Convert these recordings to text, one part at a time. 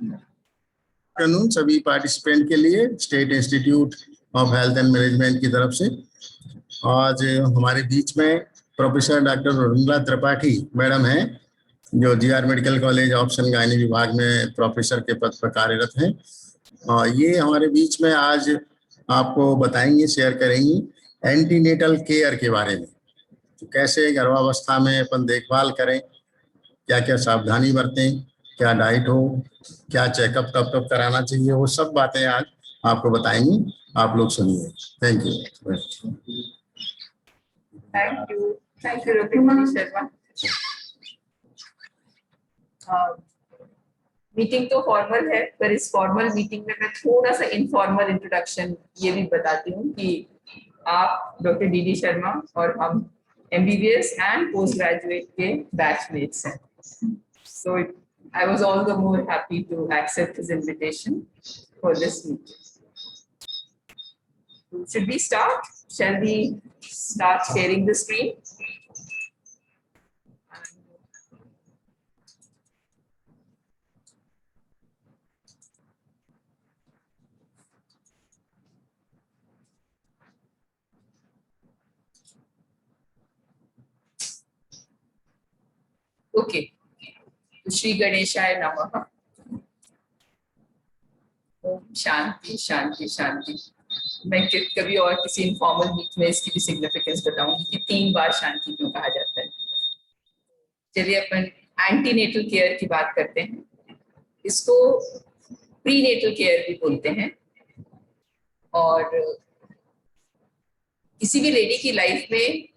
कानून सभी पार्टिसिपेंट के लिए state institute of health and management की तरफ से आज हमारे बीच में professor doctor Rungla Tripathi madam हैं, जो जीआर मेडिकल कॉलेज ऑप्शन गायनी विभाग में प्रोफेसर के पद पर कार्यरत हैं। ये हमारे बीच में आज आपको बताएंगी, शेयर करेंगी एंटीनेटल केयर के बारे में। तो कैसे गर्भावस्था में अपन देखभाल करें, क्या क्या सावधानी बरतें, क्या डाइट हो, क्या चेकअप कब कब कराना चाहिए, वो सब बातें आज आपको बताएंगी। आप लोग सुनिए। Thank you. Thank you Ravindra Sharma. Meeting तो फॉर्मल है, पर इस फॉर्मल मीटिंग में मैं थोड़ा सा इनफॉर्मल इंट्रोडक्शन ये भी बताती हूँ कि आप डॉक्टर डी शर्मा और हम MBBS एंड पोस्ट ग्रेजुएट के बैचमेट्स हैं। So I was all the more happy to accept his invitation for this meeting. Should we start? Shall we start sharing the screen? Okay. Shri गणेशाय नमः। ओम शांति शांति शांति। मैं कभी और किसी इनफॉर्मल मीट में इसकी भी सिग्निफिकेंस बताऊंगी कि 3 बार शांति क्यों कहा जाता है। चलिए अपन एंटीनेटल केयर की बात करते हैं। इसको प्रीनेटल केयर भी बोलते हैं। और किसी भी लेडी की लाइफ में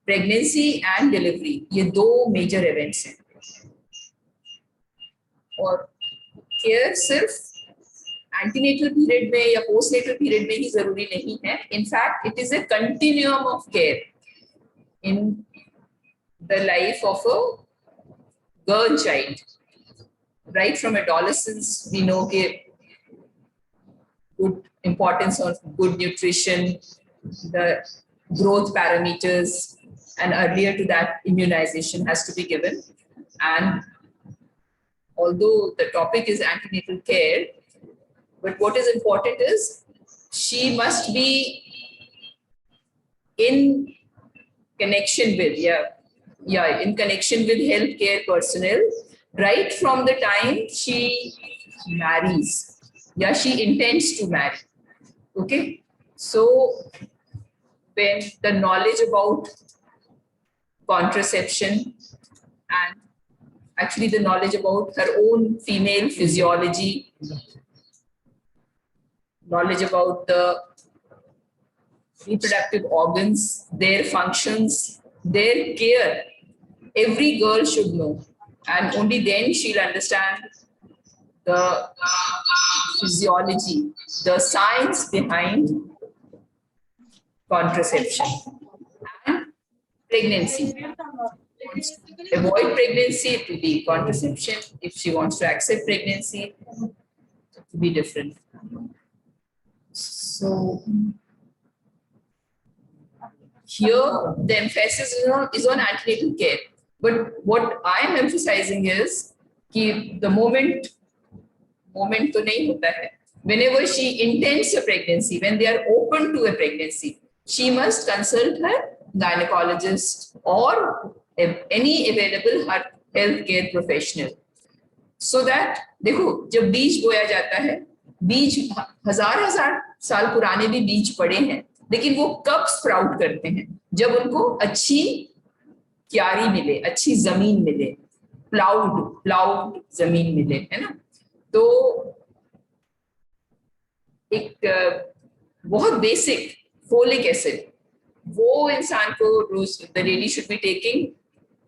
प्रेगनेंसी एंड डिलीवरी ये 2 मेजर इवेंट्स हैं। और केयर सिर्फ एंटीनेटल पीरियड में या पोस्टनेटल पीरियड में ही जरूरी नहीं है। In fact it is a continuum of care in the life of a girl child. Right from adolescence we know के good importance of good nutrition, the growth parameters, and earlier to that immunization has to be given. And although the topic is antenatal care, but what is important is she must be in connection with in connection with healthcare personnel right from the time she marries. Yeah, she intends to marry. Okay, so when the knowledge about contraception and actually the knowledge about her own female physiology, knowledge about the reproductive organs, their functions, their care, every girl should know, and only then she'll understand the physiology, the science behind contraception and pregnancy. Avoid pregnancy, it will be contraception. If she wants to accept pregnancy, it will be different. So here the emphasis is on antenatal care. But what I am emphasizing is कि the moment तो नहीं होता है, whenever she intends a pregnancy, when they are open to a pregnancy, she must consult her gynecologist or any available healthcare professional, so that देखो जब बीज बोया जाता है, बीज हजार साल पुराने भी बीज पड़े हैं, लेकिन वो कब स्प्राउट करते हैं? जब उनको अच्छी क्यारी मिले, अच्छी जमीन मिले, प्लाउड जमीन मिले, है ना। तो एक बहुत बेसिक फोलिक एसिड वो इंसान को रोज the lady should be taking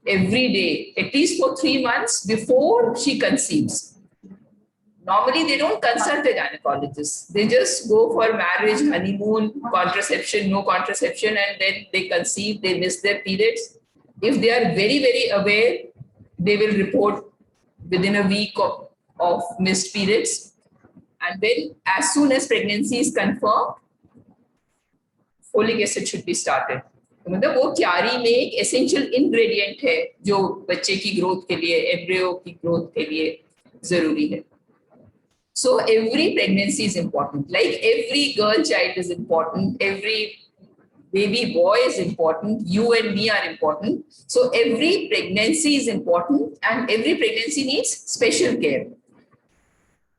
every day at least for 3 months before she conceives. Normally they don't consult a gynecologist, they just go for marriage, honeymoon, contraception, no contraception, and then they conceive, they miss their periods. If they are very very aware, they will report within a week of missed periods. And then as soon as pregnancy is confirmed, folic acid should be started. मतलब वो क्यारी में एक essential ingredient है जो बच्चे की growth के लिए, एम्ब्रियो की ग्रोथ के लिए जरूरी है. So every pregnancy is important. Like every girl child is important. Every baby boy is important. You and me are important. So every pregnancy is important, and every pregnancy needs special care.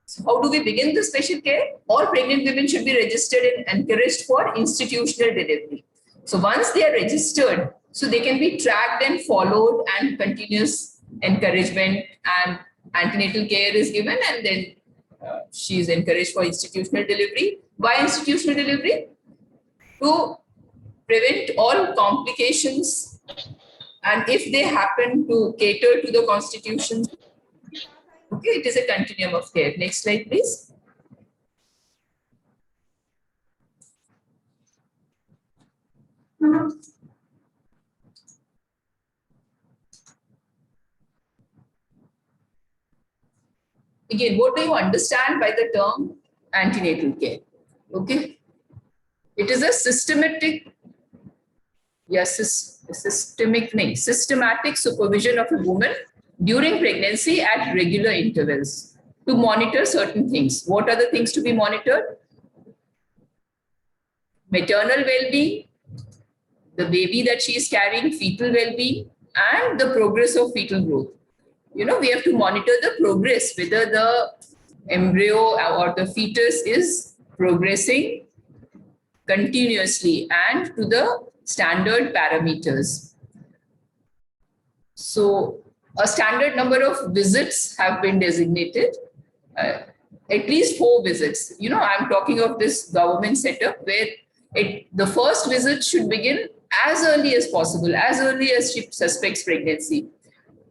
So how do we begin the special care? All pregnant women should be registered and encouraged for institutional delivery. So once they are registered, so they can be tracked and followed, and continuous encouragement and antenatal care is given, and then she is encouraged for institutional delivery. Why institutional delivery? To prevent all complications, and if they happen to cater to the constitution, okay, it is a continuum of care. Next slide, please. Again, what do you understand by the term antenatal care? Okay, it is a systematic supervision of a woman during pregnancy at regular intervals to monitor certain things. What are the things to be monitored? Maternal well-being, the baby that she is carrying, fetal well-being, and the progress of fetal growth. You know, we have to monitor the progress, whether the embryo or the fetus is progressing continuously and to the standard parameters. So a standard number of visits have been designated, at least 4 visits. You know, I'm talking of this government setup where the first visit should begin as early as possible, as early as she suspects pregnancy.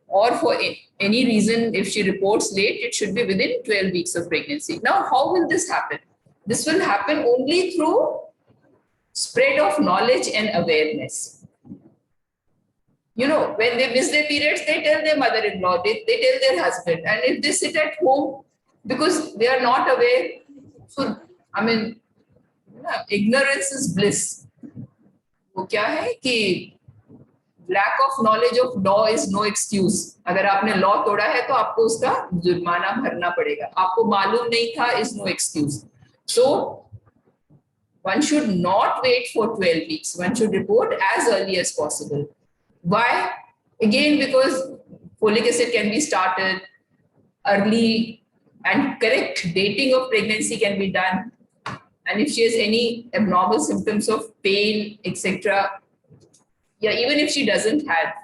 Or for any reason, if she reports late, it should be within 12 weeks of pregnancy. Now, how will this happen? This will happen only through spread of knowledge and awareness. You know, when they miss their periods, they tell their mother-in-law, they tell their husband. And if they sit at home because they are not aware, so, I mean, ignorance is bliss. वो क्या है कि lack of knowledge of law is no excuse. अगर आपने law तोड़ा है तो आपको उसका जुर्माना भरना पड़ेगा. आपको मालूम नहीं था is no excuse. So one should not wait for 12 weeks. One should report as early as possible. Why? Again, because folic acid can be started early and correct dating of pregnancy can be done. And if she has any abnormal symptoms of pain, etc., yeah, even if she doesn't have,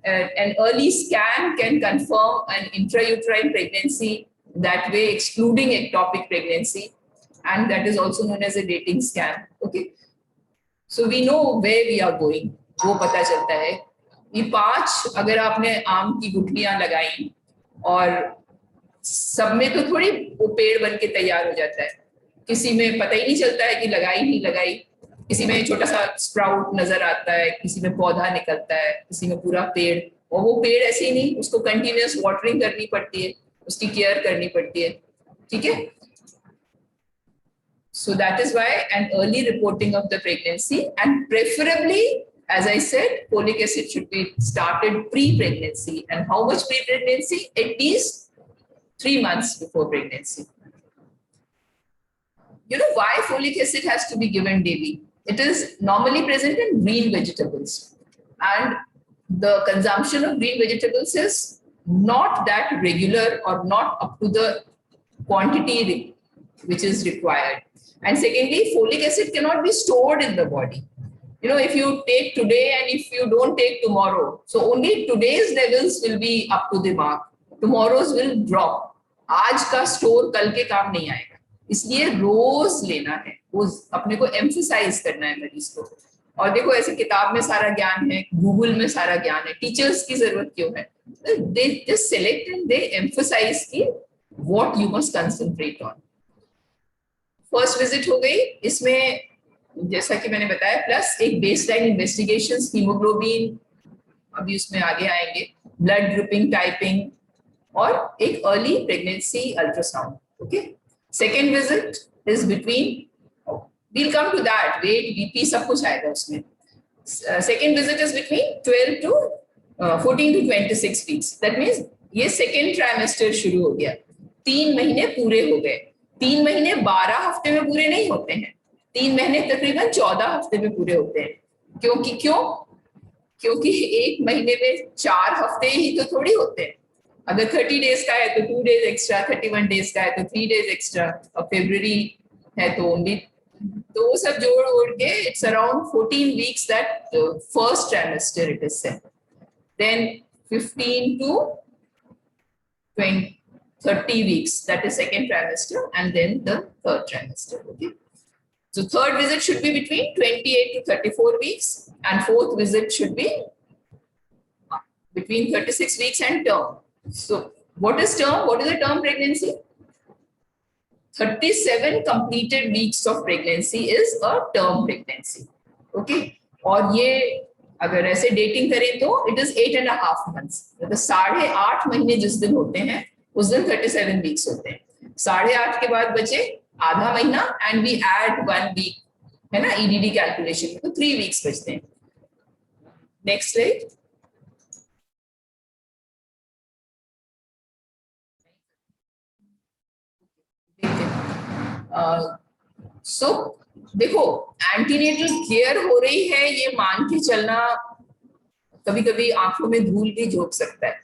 an early scan can confirm an intrauterine pregnancy, that way excluding ectopic pregnancy, and that is also known as a dating scan. Okay, so we know where we are going. वो पता चलता है. ये 5 अगर आपने आम की गुठलियां लगाई और सब में तो थोड़ी वो पेड़ बन के तैयार हो जाता है. किसी में पता ही नहीं चलता है कि लगाई नहीं लगाई, किसी में छोटा सा स्प्राउट नजर आता है, किसी में पौधा निकलता है, किसी में पूरा पेड़. और वो पेड़ ऐसे ही नहीं, उसको कंटिन्यूअस वाटरिंग करनी पड़ती है, उसकी केयर करनी पड़ती है. ठीक है. So that is why an early reporting of the pregnancy, and preferably, as I said, folic acid should be started pre-pregnancy. And how much pre-pregnancy? At least 3 months before pregnancy. You know why folic acid has to be given daily? It is normally present in green vegetables, and the consumption of green vegetables is not that regular or not up to the quantity which is required. And secondly, folic acid cannot be stored in the body. You know, if you take today and if you don't take tomorrow, so only today's levels will be up to the mark. Tomorrow's will drop. आज का store कल के काम नहीं आएगा. इसलिए रोज लेना है, वो अपने को एम्फसाइज करना है मरीज को. और देखो ऐसे किताब में सारा ज्ञान है, गूगल में सारा ज्ञान है, टीचर्स की जरूरत क्यों है? They just select and they emphasize कि what you must concentrate on. First visit हो गई, इसमें जैसा कि मैंने बताया प्लस एक बेसलाइन इन्वेस्टिगेशन, हीमोग्लोबिन, अभी उसमें आगे आएंगे, ब्लड ग्रुपिंग, टाइपिंग, और एक early pregnancy ultrasound. Okay. Second visit is between, we'll come to that, weight, BP सब कुछ आएगा उसमें. Second visit is between 14 to 26 weeks. That means ये सेकेंड ट्राइमेस्टर शुरू हो गया, 3 महीने पूरे हो गए। 3 महीने 12 हफ्ते में पूरे नहीं होते हैं, 3 महीने तकरीबन 14 हफ्ते में पूरे होते हैं। क्योंकि एक महीने में 4 हफ्ते ही तो थोड़ी होते हैं। अगर 30 डेज का है तो 2 डेज एक्स्ट्रा, 31 डेज का है तो 3 डेज एक्स्ट्रा, और फरवरी है तो ओनली, तो वो सब जोड़ के it's around 14 weeks that first trimester it is said, then 15 to 30 weeks, that is second trimester, and then the third trimester. Okay, so third visit should be between 28 to 34 weeks, and fourth visit should be between 36 weeks and term. So what is term? What is a term pregnancy? 37 completed weeks of pregnancy is a term pregnancy. Okay, और ये अगर ऐसे dating करें तो it is 8.5 months, मतलब 8.5 महीने जिस दिन होते हैं उस दिन 37 वीक्स होते हैं। 8.5 के बाद बचे आधा महीना, एंड वी ऐड 1 वीक, है ना, ईडीडी कैलकुलेशन में, तो 3 वीक्स बचते हैं। Next slide. सो देखो, एंटीनेटल केयर हो रही है, ये मान के चलना कभी कभी आंखों में धूल भी झोंक सकता है।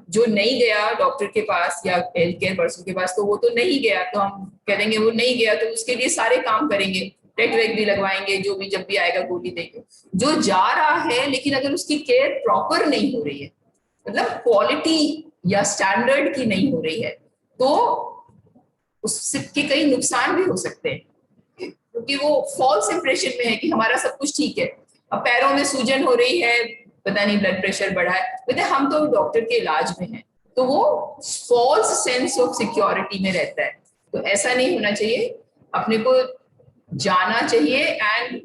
जो नहीं गया डॉक्टर के पास या हेल्थ केयर पर्सन के पास, तो वो तो नहीं गया, तो हम कह देंगे वो नहीं गया, तो उसके लिए सारे काम करेंगे, टेट वेक भी लगवाएंगे, जो भी जब भी आएगा गोली देंगे। जो जा रहा है लेकिन अगर उसकी केयर प्रॉपर नहीं हो रही है, मतलब क्वालिटी या स्टैंडर्ड की नहीं हो रही है, तो उसके कई नुकसान भी हो सकते हैं, क्योंकि वो फॉल्स इंप्रेशन में है कि हमारा सब कुछ ठीक है। अब पैरों में सूजन हो रही है, पता नहीं ब्लड प्रेशर बढ़ा है, कहते हम तो डॉक्टर के इलाज में हैं, तो वो फॉल्स सेंस ऑफ सिक्योरिटी में रहता है। तो ऐसा नहीं होना चाहिए, अपने को जाना चाहिए, and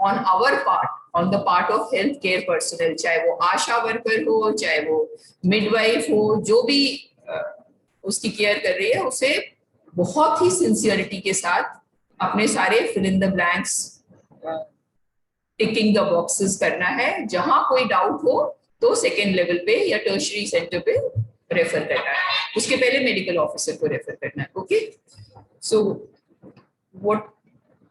on our part, on the part of health care personal, चाहे वो आशा वर्कर हो, चाहे वो मिडवाइफ हो, जो भी उसकी केयर कर रही है, उसे बहुत ही सिंसियरिटी के साथ अपने सारे fill in the blanks, ticking the boxes करना है। जहां कोई डाउट हो तो सेकेंड लेवल पे या टर्शियरी सेंटर पे रेफर करना है, उसके पहले मेडिकल ऑफिसर को रेफर करना है। Okay, so what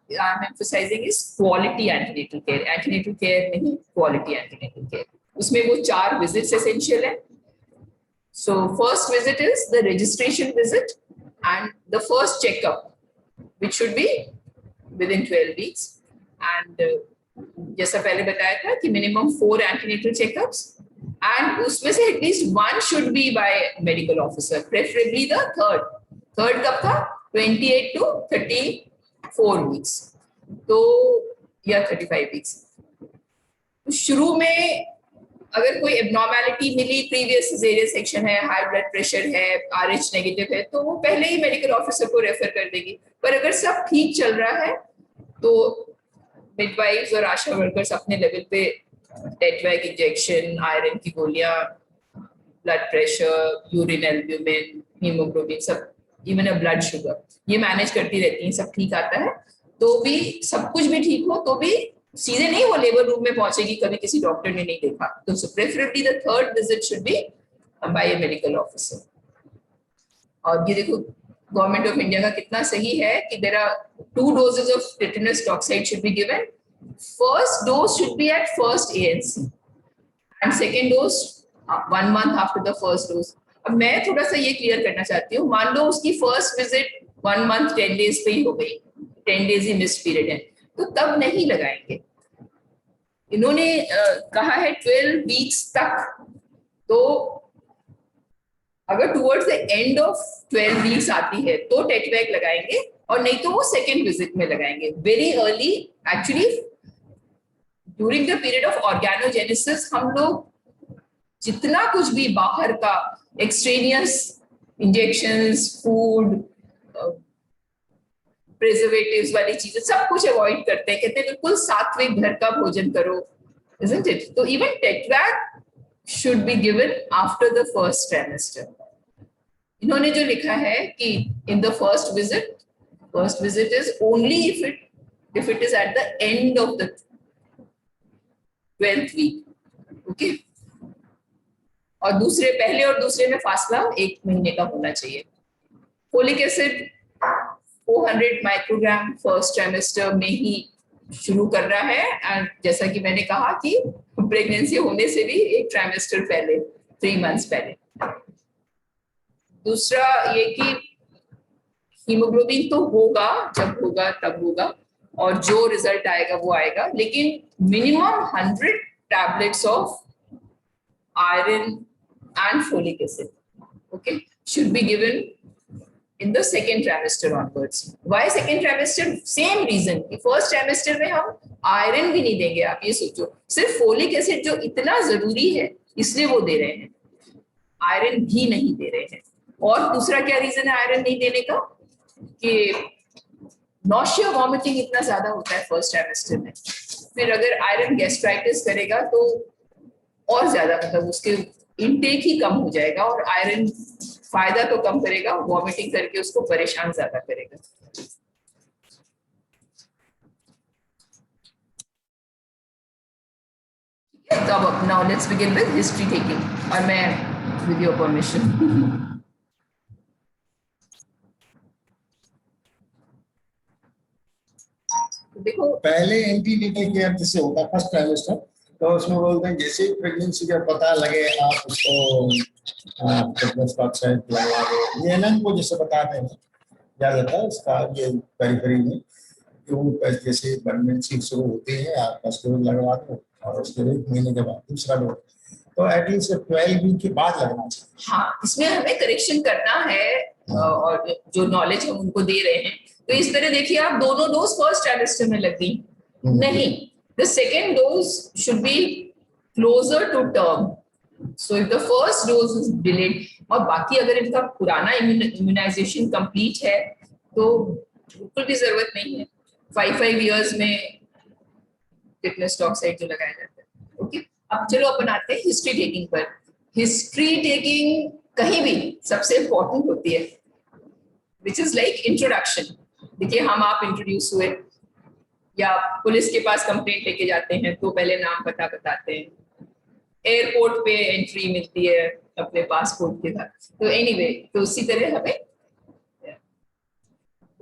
I am emphasising is quality antenatal care, antenatal care नहीं, क्वालिटी एंटीनेटल केयर। उसमें वो 4 विजिट्स एसेंशियल है। So first visit is the registration visit and the first checkup, which should be within 12 weeks. And जैसा पहले बताया था कि minimum 4 antenatal checkups, and उसमें से at least 1 should be by medical officer, preferably the third. Third कब था? 28 to 34 weeks. तो या 35 weeks. तो शुरू में अगर कोई एब्नॉर्मेलिटी मिली, प्रीवियस सिजेरियन सेक्शन है, हाई ब्लड प्रेशर है, RH नेगेटिव है, तो वो पहले ही मेडिकल ऑफिसर को रेफर कर देगी। पर अगर सब ठीक चल रहा है तो मिडवाइफ्स और आशा वर्कर्स अपने लेवल पे टेटवैक इंजेक्शन, आयरन की गोलियां, blood pressure, urine albumin, haemoglobin, सब, इवन अ ब्लड शुगर, ये मैनेज करती रहती हैं। सब ठीक आता है तो भी, सब कुछ भी ठीक हो तो भी सीधे नहीं वो लेबर रूम में पहुंचेगी, कभी किसी डॉक्टर ने नहीं देखा। तो preferably the third visit should be by a medical officer. और ये देखो गवर्नमेंट ऑफ इंडिया का कितना सही है कि there are 2 doses of tetanus toxoid should be given. First dose should be at first ANC and second dose 1 month after the first dose. अब मैं थोड़ा सा ये क्लियर करना चाहती हूँ, मान लो उसकी फर्स्ट विजिट 1 month 10 days पे ही हो गई, 10 days ही मिस पीरियड है, तो तब नहीं लगाएंगे। इन्होंने कहा है 12 वीक्स तक, तो अगर towards the end of 12 weeks आती है तो टेटवैक लगाएंगे, और नहीं तो वो सेकेंड विजिट में लगाएंगे। Very early, actually during the period of organogenesis हम लोग जितना कुछ भी बाहर का एक्सट्रेनियस इंजेक्शंस, फूड, प्रिजर्वेटिव्स वाली चीजें सब कुछ अवॉइड करते हैं, कहते हैं बिल्कुल सात्विक घर का भोजन करो, isn't it? तो even टेटवैक should be given after the first trimester. इन्होंने जो लिखा है कि in the first visit is only if it is at the end of the 12th week. Okay. और पहले और दूसरे में फासला 1 महीने का होना चाहिए। Folic acid 400 microgram first trimester में ही शुरू करना है, एंड जैसा कि मैंने कहा कि प्रेगनेंसी होने से भी 1 ट्राइमेस्टर पहले, 3 मंथ्स पहले। दूसरा ये कि हीमोग्लोबिन तो होगा, जब होगा तब होगा, और जो रिजल्ट आएगा वो आएगा, लेकिन minimum 100 tablets of iron and folic acid, okay, should be given in the second trimester onwards. Why second trimester? Same reason कि first trimester में हम आयरन भी नहीं देंगे। आप ये सोचो, सिर्फ फोलिक एसिड जो इतना जरूरी है इसलिए वो दे रहे हैं, आयरन भी नहीं दे रहे हैं। और दूसरा क्या रीजन है आयरन नहीं देने का? कि नॉशिया वॉमिटिंग इतना ज्यादा होता है फर्स्ट ट्राइमेस्टर में, फिर अगर आयरन गैस्ट्राइटिस करेगा तो और ज्यादा, मतलब उसके इनटेक ही कम हो जाएगा, और आयरन फायदा तो कम करेगा, वॉमिटिंग करके उसको परेशान ज्यादा करेगा। तो अब now let's begin with history taking, और मैं विद योर परमिशन देखो, पहले एंटीनेटल केयर जैसे होता है फर्स्ट ट्राइमेस्टर, तो उसमें बोलते हैं जैसे ही प्रेगनेंसी का पता लगे आप उसको टेटनस वैक्सीन लगवा दो। ये ना वो जैसे बताते हैं, याद रहता है इसका, ये पेरिफेरी में जो जैसे प्रेगनेंसी शुरू होती है आप फर्स्ट डोज लगवा दो, और उसके 1 महीने के बाद दूसरा डोज, तो एटलीस्ट 12 वीक के बाद लगना चाहिए। हाँ, इसमें हमें करेक्शन करना है, और जो नॉलेज हम उनको दे रहे हैं, तो इस तरह देखिए आप दोनों डोज फर्स्ट ट्राइमेस्टर में लग गई नहीं, the second dose should be closer to term, so if the first dose is delayed, और बाकी अगर इनका पुराना इम्यूनाइजेशन कंप्लीट है तो बिल्कुल भी जरूरत नहीं है 5 इयर्स में टिटेनस टॉक्साइड जो लगाया जाता है। ओके, अब चलो अपन आते हैं हिस्ट्री टेकिंग पर। हिस्ट्री टेकिंग कहीं भी सबसे इंपॉर्टेंट होती है, विच इज लाइक इंट्रोडक्शन। देखिए, हम आप इंट्रोड्यूस हुए या पुलिस के पास कंप्लेंट लेके जाते हैं तो पहले नाम पता बताते हैं, एयरपोर्ट पे एंट्री मिलती है अपने पासपोर्ट के साथ, तो एनीवे, तो उसी तरह हमें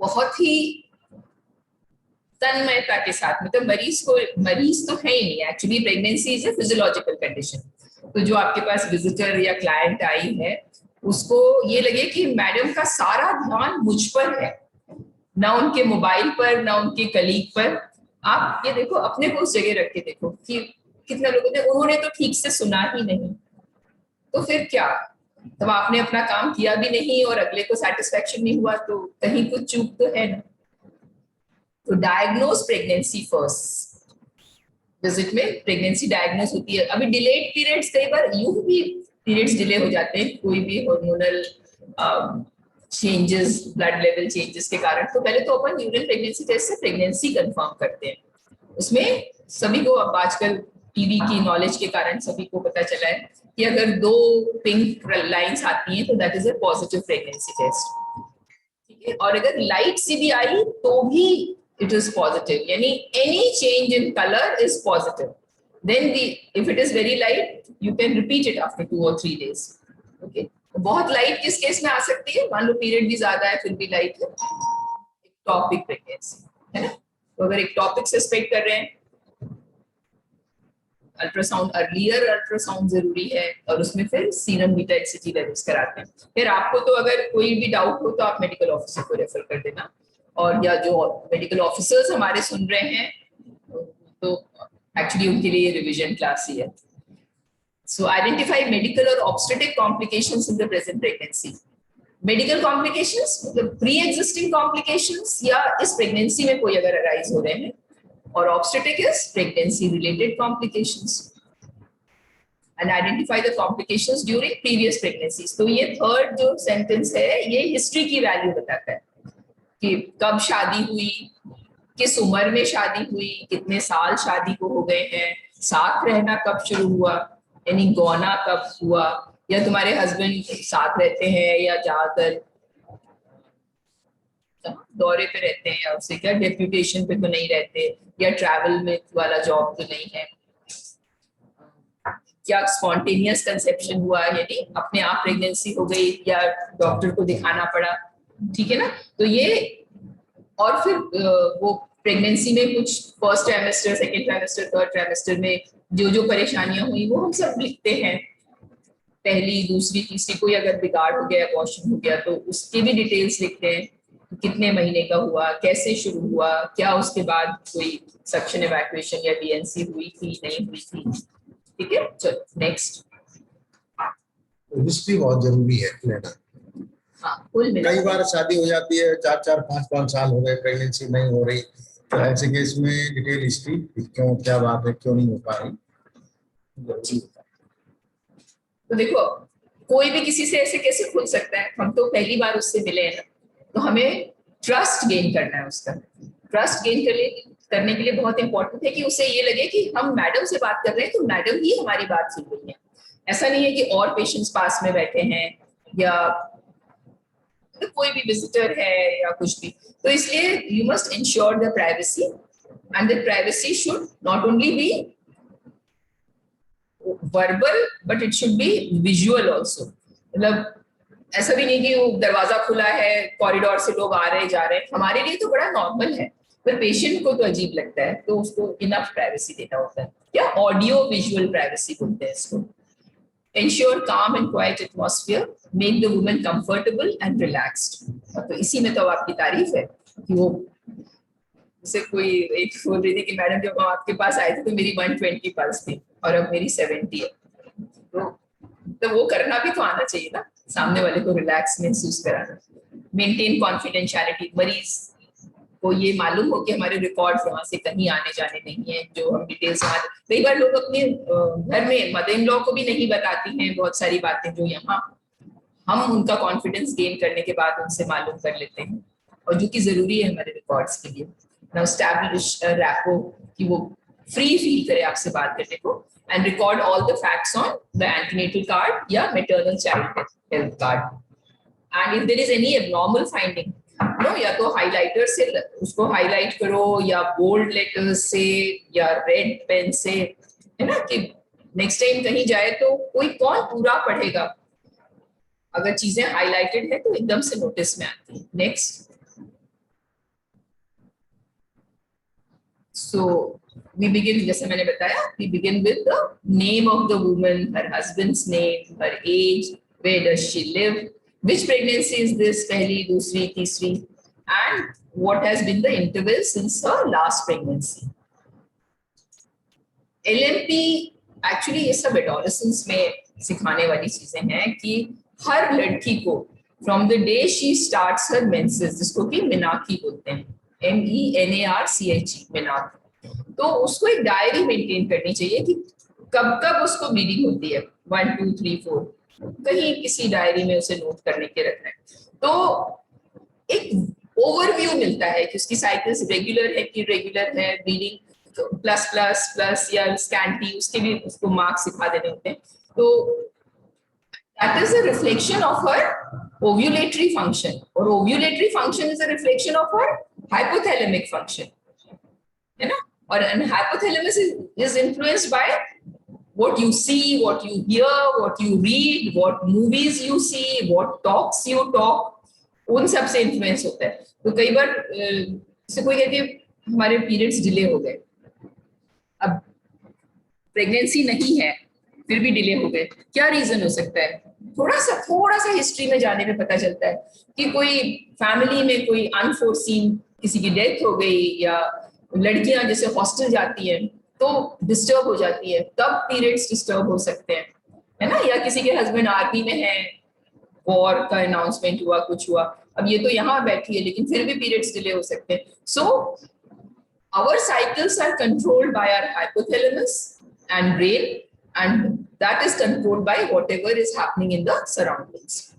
बहुत ही तन्मयता के साथ, मतलब मरीज तो है ही नहीं, actually pregnancy is a physiological condition, तो जो आपके पास विजिटर या क्लाइंट आई है उसको ये लगे कि मैडम का सारा ध्यान मुझ पर है, ना उनके मोबाइल पर, ना उनके कलीग पर। आप ये देखो, अपने को उस जगह रख के देखो कि कितने लोगों ने, उन्होंने तो ठीक से सुना ही नहीं, तो फिर क्या, तब आपने अपना काम किया भी नहीं और अगले को सेटिस्फेक्शन नहीं हुआ, तो कहीं कुछ चूक तो है ना। तो डायग्नोज प्रेगनेंसी फर्स्ट विजिट में, प्रेगनेंसी डायग्नोज होती है। अभी डिलेड पीरियड्स, कई बार यूं भी पीरियड्स डिले हो जाते हैं, कोई भी hormonal changes, blood level changes के कारण, तो पहले तो अपन यूरिन प्रेगनेंसी टेस्ट से प्रेगनेंसी कंफर्म करते हैं। उसमें सभी को अब आजकल टीवी की नॉलेज के कारण सभी को पता चला है कि अगर 2 पिंक लाइंस आती हैं तो that is a positive pregnancy test, ठीक है। और अगर लाइट सी भी आई तो भी इट इज पॉजिटिव, यानी any change in colour is positive, then if it is very light you can repeat it after 2 or 3 days, okay. बहुत लाइट किस केस में आ सकती है? मान लो पीरियड भी ज्यादा है फिर भी लाइट है, एक्टॉपिक प्रेगनेंसी है ना। तो अगर एक्टॉपिक सस्पेक्ट कर रहे हैं, अल्ट्रासाउंड, अर्लियर अल्ट्रासाउंड जरूरी है, और उसमें फिर सीरम बीटा एचसीजी लेवल्स कराते हैं। फिर आपको तो अगर कोई भी डाउट हो तो आप मेडिकल ऑफिसर को रेफर कर देना, और या जो मेडिकल ऑफिसर्स हमारे सुन रहे हैं तो एक्चुअली उनके लिए रिवीजन क्लास ही है। So identify medical or obstetric complications in the present pregnancy. Medical complications मतलब pre-existing complications या इस pregnancy में कोई अगर arise हो रहे हैं, और obstetric is pregnancy related complications. And identify the complications during previous pregnancies. तो ये third जो sentence है ये history की value बताता है कि कब शादी हुई, किस उम्र में शादी हुई, कितने साल शादी को हो गए हैं, साथ रहना कब शुरू हुआ, यानी गौना कब हुआ, या तुम्हारे हस्बैंड साथ रहते हैं या ज्यादातर दौरे पे रहते हैं, या उससे क्या डेप्यूटेशन पे तो नहीं रहते, या ट्रैवल में वाला जॉब तो नहीं है। क्या स्पॉन्टेनियस कंसेप्शन हुआ, यानी अपने आप प्रेगनेंसी हो गई या डॉक्टर को दिखाना पड़ा, ठीक है ना। तो ये, और फिर वो प्रेगनेंसी में कुछ first trimester, second trimester, third trimester में जो जो परेशानियां हुई वो हम सब लिखते हैं, पहली दूसरी तीसरी, कोई अगर बिगाड़ हो गया, अबॉर्शन हो गया तो उसके भी डिटेल्स लिखते हैं, कितने महीने का हुआ, कैसे शुरू हुआ, क्या उसके बाद कोई सक्शन इवैक्यूएशन या डीएनसी हुई थी, नहीं हुई थी, ठीक है। चलो नेक्स्ट। हिस्ट्री बहुत जरूरी है लेना। हाँ, कुल मिला कई बार शादी हो जाती है, 4-4 5-5 साल हो गए, प्रेगनेंसी नहीं हो रही, तो ऐसे केस में डिटेल हिस्ट्री, क्यों, क्या बात है, क्यों नहीं हो पा रही, जरूरी होता है। तो देखो, कोई भी किसी से ऐसे कैसे खुल सकता है, हम तो पहली बार उससे मिले हैं ना, तो हमें ट्रस्ट गेन करना है उसका। ट्रस्ट गेन करने के लिए बहुत इंपॉर्टेंट है कि उसे ये लगे कि हम मैडम से बात कर रहे हैं तो मैडम ही हमारी बात सुन रही है। ऐसा नहीं है कि और पेशेंट्स पास में बैठे हैं या तो कोई भी विजिटर है या कुछ भी। तो इसलिए you must ensure the privacy, and the privacy should not only B verbal but it should be visual also. मतलब ऐसा भी नहीं कि वो दरवाजा खुला है, कॉरिडोर से लोग आ रहे जा रहे हैं, हमारे लिए तो बड़ा नॉर्मल है, पर पेशेंट को तो अजीब लगता है, तो उसको इनफ प्राइवेसी देना होता है, या ऑडियो विजुअल प्राइवेसी बोलते हैं इसको। Ensure calm and quiet atmosphere, make the woman comfortable and relaxed। तो इसी में तो आपकी तारीफ है कि वो, जैसे कोई एक बोल रही थी कि मैडम जब हम आपके पास आए थे तो मेरी 120 पल्स थी और अब मेरी 70 है, तो वो करना भी तो आना चाहिए ना, सामने वाले को रिलैक्स महसूस कराना। मेंटेन कॉन्फिडेंशियलिटी, मरीज को ये मालूम हो कि हमारे रिकॉर्ड्स वहां से कहीं आने जाने नहीं है, जो हम डिटेल्स हमारे, कई बार लोग अपने घर में मदर इन लॉ को भी नहीं बताती हैं बहुत सारी बातें, जो यहाँ हम उनका कॉन्फिडेंस गेन करने के बाद उनसे मालूम कर लेते हैं, और जो कि जरूरी है हमारे रिकॉर्ड्स के लिए। नाउ एस्टैब्लिश रैपो, कि वो फ्री फील करे आपसे बात करने को, and record all the facts on the antenatal card या maternal child health card. And if there is any abnormal finding, no, या तो हाइलाइटर से उसको हाईलाइट करो, या बोल्ड लेटर्स से, या रेड पेन से, है ना, कि नेक्स्ट टाइम कहीं जाए तो कोई कौन पूरा पढ़ेगा, अगर चीजें हाईलाइटेड है तो एकदम से नोटिस में आती है। नेक्स्ट। सो वी बिगिन, जैसे मैंने बताया, we begin with the name of the woman, her husband's name, her age, where does she live, which pregnancy is this, पहली, दूसरी, तीसरी, and what has been the interval since her last pregnancy। LMP actually ये सब adolescence में सिखाने वाली चीजें हैं कि हर लड़की को from the day she starts her menses, जिसको कि मिनाकी बोलते हैं, MENARCHE, मिनाकी, तो उसको एक डायरी मेंटेन करनी चाहिए कि कब कब उसको ब्लीडिंग होती है, 1 2 3 4, कहीं किसी डायरी में उसे नोट करने के रखना है, तो एक ओवरव्यू मिलता है कि उसकी साइकिल्स रेगुलर है कि इरेगुलर है, ब्लीडिंग प्लस प्लस प्लस या स्कैंटी, उसके भी उसको मार्क्स सिखा देने होते हैं। तो that is a reflection of her ovulatory function, और ovulatory function is a reflection of her hypothalamic function, है ना, और hypothalamus is influenced by what you see, what you hear, what you read, what movies you see, what talks you talk, उन सब से influence होता है। तो कई बार जैसे कोई कहती है हमारे पीरियड्स डिले हो गए, अब प्रेगनेंसी नहीं है फिर भी डिले हो गए, क्या रीजन हो सकता है? थोड़ा सा हिस्ट्री में जाने में पता चलता है कि कोई फैमिली में कोई अनफोर्सीन किसी की डेथ हो गई, या लड़कियां जैसे हॉस्टल जाती हैं तो डिस्टर्ब हो जाती है, तब पीरियड्स डिस्टर्ब हो सकते हैं, है ना, या किसी के हस्बैंड आर्मी में है, वॉर का अनाउंसमेंट हुआ, कुछ हुआ, अब ये तो यहाँ बैठी है लेकिन फिर भी पीरियड्स डिले हो सकते हैं। So our cycles are controlled by our hypothalamus and brain, and that is controlled by whatever is happening in the surroundings.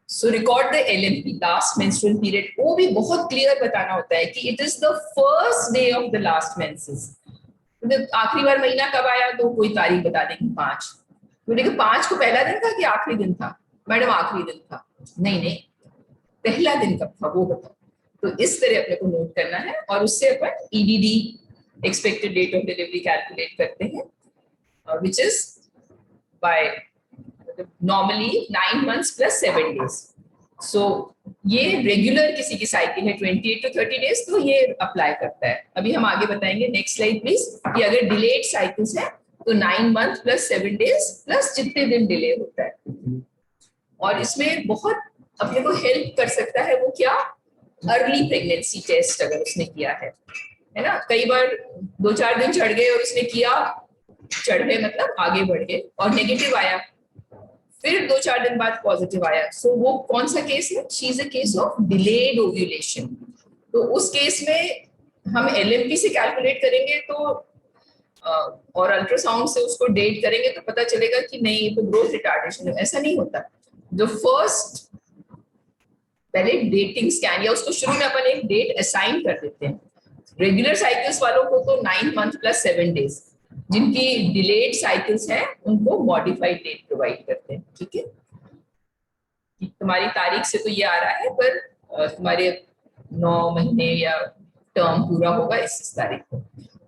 So record the LMP, last menstrual period, वो भी बहुत क्लियर बताना होता है कि it is the first day of the last menses। तो आखिरी बार महीना कब आया तो कोई तारीख बता देंगे 5, तो देखो 5 को पहला दिन था कि आखिरी दिन था, मैडम आखिरी दिन था, नहीं पहला दिन कब था वो बताओ। तो इस तरह अपने को नोट करना है, और उससे अपन EDD, expected date of delivery, calculate करते हैं। which is by normally 9 months plus 7 days. So ये रेगुलर किसी की साइकिल है 28 to 30 days, तो ये अप्लाई करता है. अभी हम आगे बताएंगे, नेक्स्ट स्लाइड प्लीज, कि अगर डिलेड साइकिल्स है तो 9 months plus 7 days प्लस जितने दिन डिले होता है. और इसमें बहुत अपने को हेल्प कर सकता है वो क्या, अर्ली प्रेगनेंसी टेस्ट अगर उसने किया है ना. कई बार 2-4 दिन चढ़ गए और उसने किया, चढ़ गए मतलब आगे बढ़ गए और नेगेटिव आया, फिर 2-4 दिन बाद पॉजिटिव आया. सो वो कौन सा केस है, she is a case of delayed ovulation. तो उस केस में हम LMP से कैलकुलेट करेंगे तो और अल्ट्रासाउंड से उसको डेट करेंगे तो पता चलेगा कि नहीं ये तो ग्रोथ रिटार्डेशन है. ऐसा नहीं होता. जो फर्स्ट पहले डेटिंग स्कैन या उसको शुरू में अपन एक डेट असाइन कर देते हैं. रेगुलर साइकिल्स वालों को तो 9 months plus 7 days, जिनकी डिलेड साइकिल्स हैं उनको मॉडिफाइड डेट प्रोवाइड करते हैं. ठीक है, तुम्हारी तारीख से तो ये आ रहा है, पर तुम्हारे 9 महीने या टर्म पूरा होगा इस तारीख को.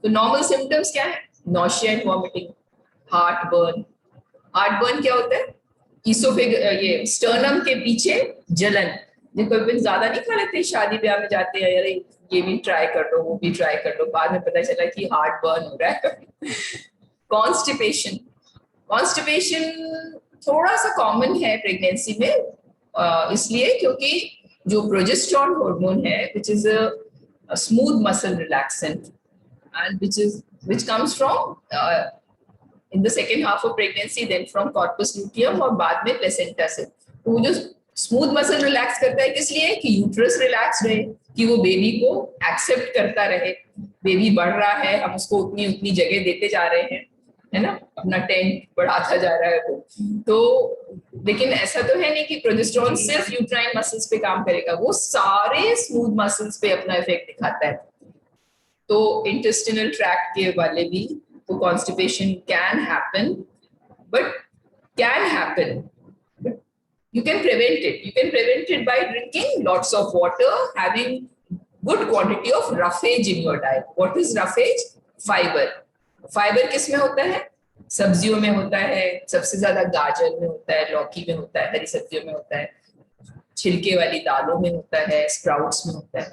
तो नॉर्मल सिम्टम्स क्या है, nausea and vomiting, heart burn. Heart burn क्या होता है, इसोफेग ये स्टर्नम के पीछे जलन. जिनको ज्यादा नहीं खा लेते, शादी ब्याह में जाते हैं, यार ये भी ट्राई कर लो वो भी ट्राई कर लो, बाद में पता चला कि हार्ट बर्न हो रहा है. कॉन्स्टिपेशन. कॉन्स्टिपेशन थोड़ा सा कॉमन है प्रेगनेंसी में, इसलिए क्योंकि जो प्रोजेस्टेरॉन हार्मोन है which is a smooth muscle relaxant and which comes from in the second half of pregnancy, then from corpus luteum और बाद में प्लेसेंटा से. तो जो स्मूथ मसल रिलैक्स करता है किस लिए, कि यूट्रस रिलैक्स रहे, कि वो बेबी को एक्सेप्ट करता रहे. बेबी बढ़ रहा है, हम उसको उतनी उतनी जगह देते जा रहे हैं, है ना, अपना टेंट बढ़ाता जा रहा है वो. तो लेकिन ऐसा तो है नहीं कि प्रोजेस्टेरॉन सिर्फ यूट्राइन मसल्स पे काम करेगा, वो सारे स्मूथ मसल्स पे अपना इफेक्ट दिखाता है. तो इंटेस्टिनल ट्रैक्ट के वाले भी, तो constipation can happen, but can happen, you can prevent it. You can prevent it by drinking lots of water, having good quantity of roughage in your diet. What is roughage? Fiber. Fiber किस में होता है, सब्जियों में होता है, सबसे ज्यादा गाजर में होता है, लौकी में होता है, हरी सब्जियों में होता है, छिलके वाली दालों में होता है, स्प्राउट्स में होता है.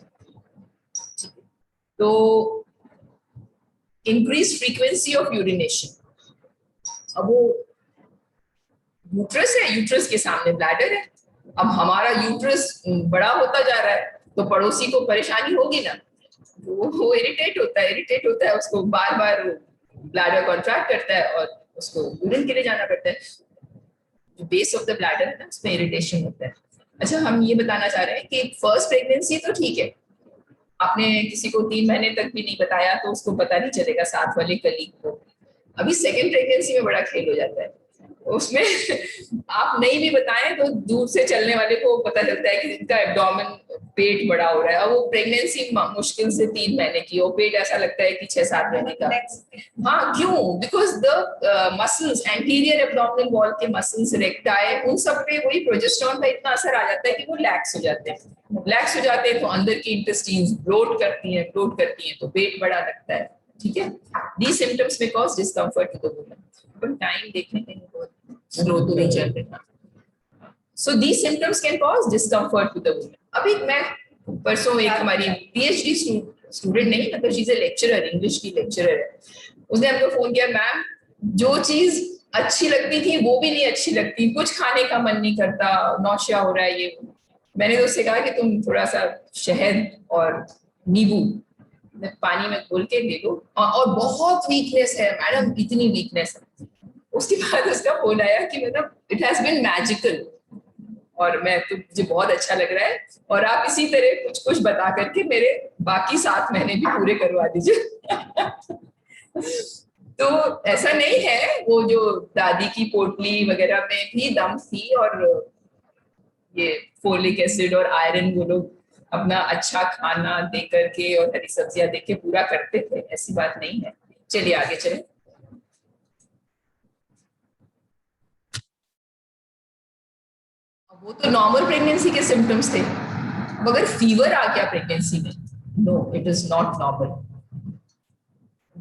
तो increased frequency of urination. अब वो यूट्रस है, यूट्रस के सामने ब्लैडर है. अब हमारा यूट्रस बड़ा होता जा रहा है तो पड़ोसी को परेशानी होगी ना, वो इरिटेट होता है, उसको बार बार ब्लैडर कॉन्ट्रैक्ट करता है और उसको यूरिन के लिए जाना पड़ता है. जो बेस ऑफ द ब्लैडर है ना, उसमें इरिटेशन होता है. अच्छा, हम ये बताना चाह रहे हैं कि फर्स्ट प्रेगनेंसी तो ठीक है, आपने किसी को 3 महीने तक भी नहीं बताया तो उसको पता नहीं चलेगा, साथ वाले कलीग को. अभी सेकेंड प्रेगनेंसी में बड़ा खेल हो जाता है. उसमें आप नहीं भी बताएं तो दूर से चलने वाले को पता चलता है कि जिनका एब्डोमेन, पेट बड़ा हो रहा है. और वो प्रेगनेंसी मुश्किल से 3 महीने की, और पेट ऐसा लगता है कि 6-7 महीने का. हाँ, क्यों? Because the muscles, anterior abdominal wall के मसल्स, रेक्टाई, उन सब पे वही प्रोजेस्टेरॉन का इतना असर आ जाता है कि वो लैक्स हो जाते हैं. लैक्स हो जाते हैं तो अंदर की इंटेस्टाइन्स ब्लोट करती हैं तो पेट बड़ा लगता है. ठीक है, these symptoms may cause discomfort to the woman. Upon time देखने के लिए बहुत स्लो तो नहीं चल रहा. So these symptoms can cause discomfort to the woman. अभी मैं परसों एक हमारी PhD स्टूडेंट नहीं, मतलब she's a lecturer, इंग्लिश की लेक्चरर है, उसने हमको फोन किया, मैम जो चीज अच्छी लगती थी वो भी नहीं अच्छी लगती, कुछ खाने का मन नहीं करता, नौशिया हो रहा है ये. मैंने तो उससे कहा कि तुम थोड़ा सा शहद और नींबू पानी में घोल के दे दो, और बहुत वीकनेस है मैडम, इतनी वीकनेस है. उसके बाद उसका फोन आया कि मतलब इट हैज बीन मैजिकल, और मैं तो मुझे बहुत अच्छा लग रहा है, और आप इसी तरह कुछ कुछ बता करके मेरे बाकी 7 महीने भी पूरे करवा दीजिए. तो ऐसा नहीं है, वो जो दादी की पोटली वगैरह में भी दम थी, और ये फोलिक एसिड और आयरन वो लोग अपना अच्छा खाना दे करके और हरी सब्जियां दे के पूरा करते थे, ऐसी बात नहीं है. चलिए आगे चलें. वो तो नॉर्मल प्रेगनेंसी के सिम्टम्स थे, मगर फीवर आ गया प्रेगनेंसी में, no, it is not normal.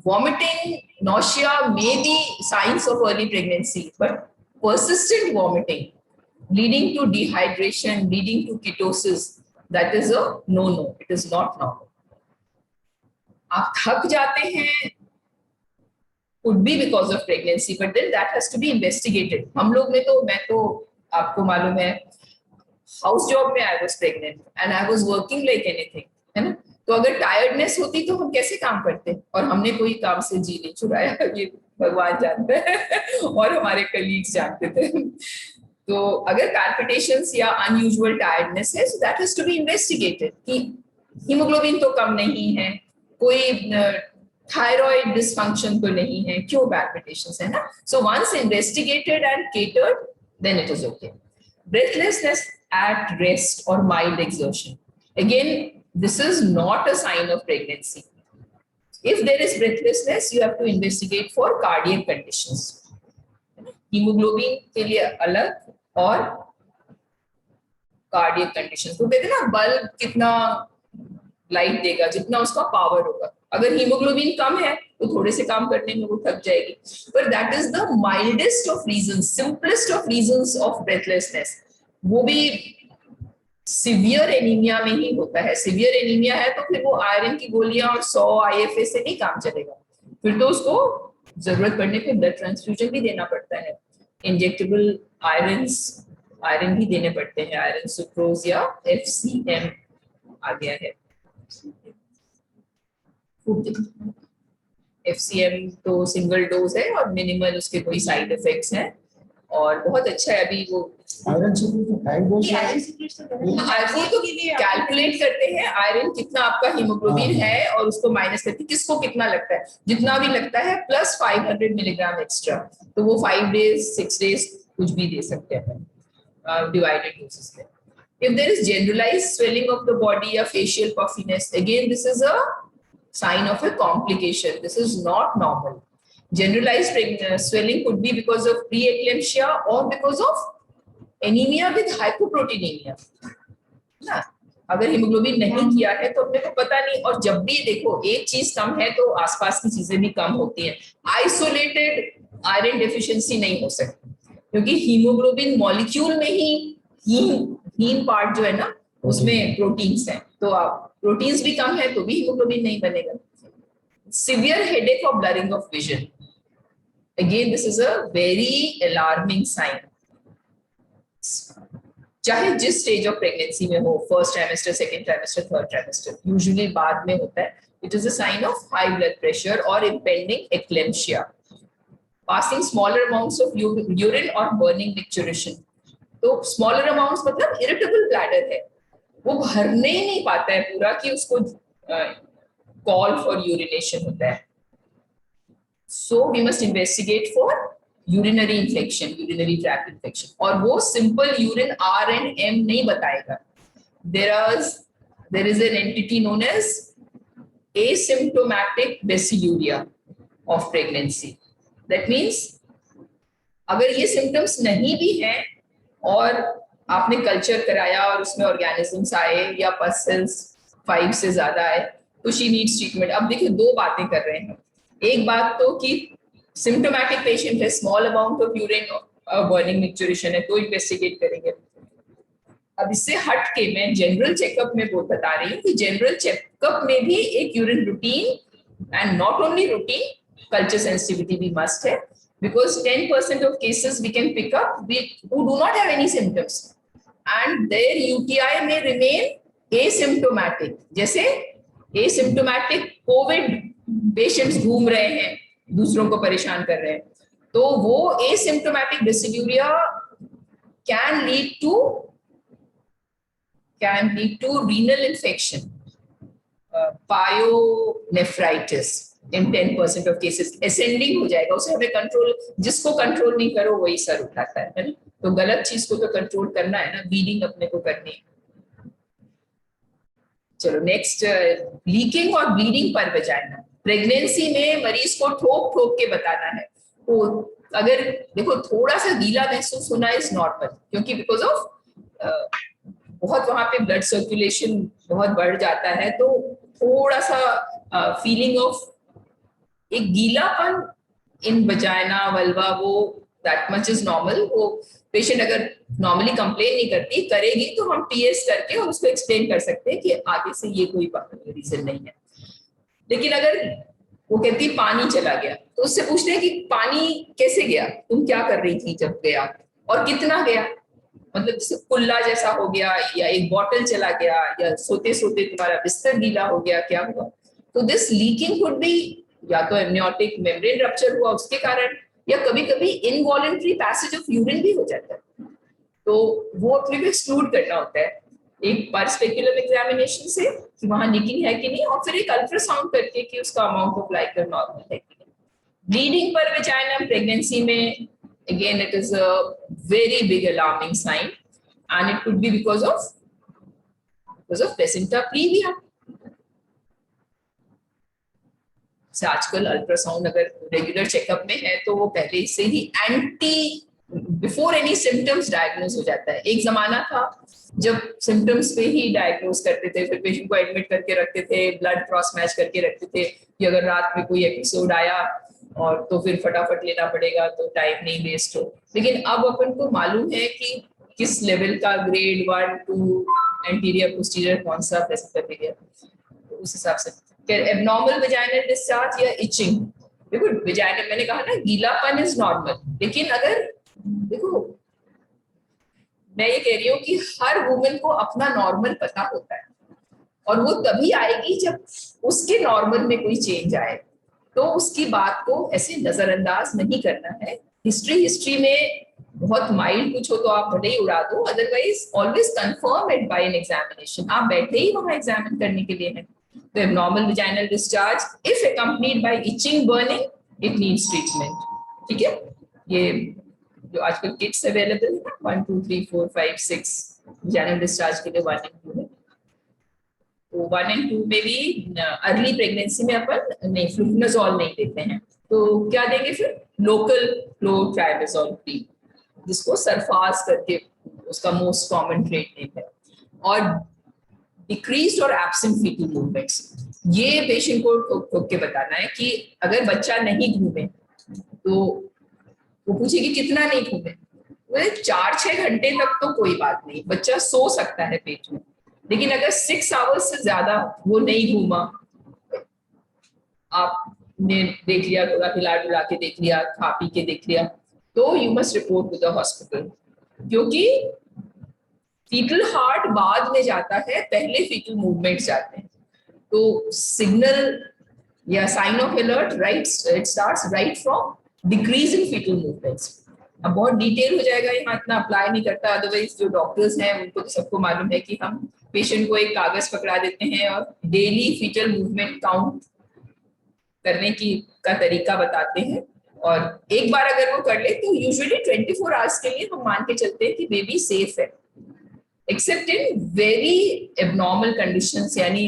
Vomiting nausea may be signs of early pregnancy, but persistent vomiting leading to dehydration, leading to ketosis, that is a no. It is not normal. आप थक जाते हैं, could be because of pregnancy, but then that has to be investigated. हम लोग में तो, मैं तो आपको मालूम है, हाउस जॉब में I was pregnant and I was working like anything, है ना? तो अगर टायर्डनेस होती तो हम कैसे काम करते, और हमने कोई काम से जी नहीं छुड़ाया, ये भगवान जानते हैं और हमारे कलीग्स जानते थे। तो अगर palpitations या unusual tiredness है, so that has to be investigated कि हीमोग्लोबिन तो कम नहीं है, कोई थायराइड डिसफंक्शन तो नहीं है, क्यों palpitations है ना? So once investigated and catered, then it is okay. Breathlessness at rest or mild exertion. Again, this is not a sign of pregnancy. If there is breathlessness, you have to investigate for cardiac conditions. Hemoglobin के लिए अलग और cardiac conditions. तो कहते हैं ना, bulb कितना light देगा, जितना उसका पावर होगा। अगर हीमोग्लोबिन कम है तो थोड़े से काम करने में वो थक जाएगी, पर that is the mildest of reasons, simplest of reasons of breathlessness. वो भी सिवियर एनीमिया में ही होता है। सिवियर एनीमिया है तो फिर वो आयरन की गोलियां और 100 IFA से नहीं काम चलेगा, फिर तो उसको जरूरत पड़ने पे ब्लड ट्रांसफ्यूजन भी देना पड़ता है, इंजेक्टेबल आयरन भी देने पड़ते हैं, आयरन सुक्रोज या FCM आ गया है। FCM तो सिंगल डोज है और मिनिमल उसके कोई साइड इफेक्ट्स हैं, और बहुत अच्छा है। अभी वो आयरन सुक्रोज तो 5 डोज है, वो तो कैलकुलेट करते हैं आयरन कितना आपका हीमोग्लोबिन है और उसको माइनस करके किसको कितना लगता है, जितना भी लगता है प्लस 500 मिलीग्राम एक्स्ट्रा, तो वो 5 डेज 6 डेज कुछ भी दे सकते हैं डिवाइडेड डोसेस में। If there is generalized swelling of the body or facial puffiness, again this is a sign of a complication. This is not normal. Generalized swelling could be because of preeclampsia or because of anemia with hypoproteinemia. ना, अगर haemoglobin नहीं किया है तो अपने को पता नहीं, और जब भी देखो एक चीज कम है तो आसपास की चीजें भी कम होती हैं। आइसोलेटेड आयरन डेफिशिएंसी नहीं हो सकती, क्योंकि हीमोग्लोबिन मॉलिक्यूल में ही हीम पार्ट जो है ना उसमें प्रोटीन्स हैं, तो आप प्रोटीन्स भी कम है तो भी हीमोग्लोबिन नहीं बनेगा। सिवियर हेडेक और blurring of vision, again this is a very alarming sign. चाहे जिस स्टेज ऑफ प्रेगनेंसी में हो, first trimester, second trimester, third trimester, usually बाद में होता है। It is a sign of high blood pressure और impending eclampsia. Passing smaller amounts of urine और बर्निंग मिक्चुरेशन। तो स्मॉलर अमाउंट्स मतलब इरिटेबल ब्लैडर है, वो भरने ही नहीं पाता है पूरा कि उसको कॉल फॉर यूरिनेशन होता है। So we must investigate for urinary infection, urinary tract infection, और वो simple urine R and M नहीं बताएगा। there is an entity known as asymptomatic basiluria of pregnancy. That means अगर ये सिम्टम्स नहीं भी हैं और आपने कल्चर कराया और उसमें ऑर्गेनिजम्स आए या पसल्स 5 से ज्यादा आए, तो शी नीड्स ट्रीटमेंट। अब देखिए दो बातें कर रहे हैं, एक बात तो कि सिम्टोमैटिक पेशेंट है, small amount of urine burning micturition है, तो इन्वेस्टिगेट करेंगे। अब इससे हट के मैं जनरल चेकअप में बता रही हूँ कि जनरल चेकअप में भी एक urine routine and not only routine, culture sensitivity भी मस्ट है, because 10% of cases we can pick up who do not have any symptoms and their UTI may remain asymptomatic. जैसे asymptomatic COVID patients घूम रहे हैं, दूसरों को परेशान कर रहे हैं, तो वो asymptomatic dysuria can lead to renal infection, pyonephritis in 10% of cases, ascending हो जाएगा, उसे हमें कंट्रोल, जिसको कंट्रोल नहीं करो वही सर उठाता है ना? तो गलत चीज को तो कंट्रोल करना है ना, ब्लीडिंग अपने को करनी है। चलो नेक्स्ट, लीकिंग और ब्लीडिंग पर वजाइना। प्रेगनेंसी में मरीज को ठोक ठोक के बताना है, तो अगर देखो थोड़ा सा गीला महसूस होना इज नॉर्मल, क्योंकि बिकॉज ऑफ बहुत वहां पे ब्लड सर्कुलेशन बहुत बढ़ जाता है, तो थोड़ा सा फीलिंग ऑफ एक गीलापन इन वजाइना वल्वा वो दैट मच इज नॉर्मल। वो पेशेंट अगर नॉर्मली कंप्लेन नहीं करती करेगी तो हम टीएस करके और उसको एक्सप्लेन कर सकते हैं कि आगे से ये कोई रीजन नहीं है। लेकिन अगर वो कहती पानी चला गया तो उससे पूछते हैं कि पानी कैसे गया, तुम क्या कर रही थी जब गया और कितना गया, मतलब जैसे कुल्ला जैसा हो गया या एक बॉटल चला गया या सोते सोते तुम्हारा बिस्तर गीला हो गया, क्या हुआ। तो दिस लीकिंग कुड बी या तो एमनियोटिक मेम्ब्रेन रप्चर हुआ उसके कारण, या कभी कभी इनवॉलंटरी पैसेज ऑफ यूरिन भी हो जाता है। तो वो अपने को एक्सक्लूड करना होता है एक पर स्पेकुलम एग्जामिनेशन से कि वहां लीकिंग है कि नहीं, और फिर एक अल्ट्रासाउंड करके कि उसका अमाउंट ऑफ लाइकर नॉर्मल है कि नहीं। ब्लीडिंग पर वेजाइना प्रेगनेंसी में again it is a very big alarming sign and it could be because of placenta previa। से आजकल अल्ट्रासाउंड अगर रेगुलर चेकअप में है तो वो पहले से ही बिफोर एनी सिम्टम्स डायग्नोज हो जाता है। एक जमाना था जब सिम्टम्स पे ही डायग्नोज करते थे, फिर पेशेंट को एडमिट करके रखते थे, ब्लड क्रॉस मैच करके रखते थे कि अगर रात में कोई एपिसोड आया और तो फिर फटाफट लेना पड़ेगा तो टाइम नहीं वेस्ट हो। लेकिन अब अपन को मालूम है कि किस लेवल का ग्रेड 1 2 एंटीरियर पोस्टीरियर कौन सा प्लेसेंटा प्रीविया, तो उस हिसाब से एबनॉर्मल वेजाइनल डिस्चार्ज या इचिंग। देखो वेजाइनल मैंने कहा ना गीलापन इज नॉर्मल, लेकिन अगर देखो मैं ये कह रही हूँ कि हर वुमन को अपना नॉर्मल पता होता है और वो तभी आएगी जब उसके नॉर्मल में कोई चेंज आए, तो उसकी बात को ऐसे नजरअंदाज नहीं करना है। हिस्ट्री में बहुत माइल्ड कुछ हो तो आप भले ही उड़ा दो, otherwise always confirm it by an examination. आप बैठे ही वहां एग्जामिन करने के लिए हैं। तो abnormal vaginal discharge if accompanied by itching burning it needs treatment. ठीक है, ये जो आजकल किट्स अवेलेबल है ना 1 2 3 4 5 6 वेजाइनल डिस्चार्ज के लिए 1 and 2 है। तो 1 and 2 में भी अर्ली प्रेगनेंसी में अपन नहीं फ्लुफेनाजोल नहीं देते हैं, तो क्या देंगे फिर लोकल क्लोट्राइबेजोल फ्री, जिसको सरफास करके उसका मोस्ट कॉमन ट्रीट नेम है। और डिक्रीज्ड और एब्सेंट फीटल मूवमेंट्स, ये पेशेंट को ठोक के बताना है कि अगर बच्चा नहीं घूमे तो वो पूछेगी कितना नहीं घूमे, 4-6 घंटे तक तो कोई बात नहीं, बच्चा सो सकता है पेट में। लेकिन अगर 6 आवर्स से ज्यादा वो नहीं घूमा, आपने देख लिया, थोड़ा हिला डुला के देख लिया, खा पी के देख लिया, तो you must report to the hospital. क्योंकि फीटल हार्ट बाद में जाता है, पहले फीटल मूवमेंट जाते हैं। तो सिग्नल या sign of alert right it starts right from decrease in foetal movements. अब बहुत डिटेल हो जाएगा, यहाँ इतना अप्लाई नहीं करता, अदरवाइज जो डॉक्टर्स हैं उनको तो सबको मालूम है कि हम पेशेंट को एक कागज पकड़ा देते हैं और डेली फीटल मूवमेंट काउंट करने का तरीका बताते हैं, और एक बार अगर वो कर ले तो यूजुअली 24 आवर्स के लिए हम मान के चलते हैं कि बेबी सेफ है, accept in very abnormal conditions, यानी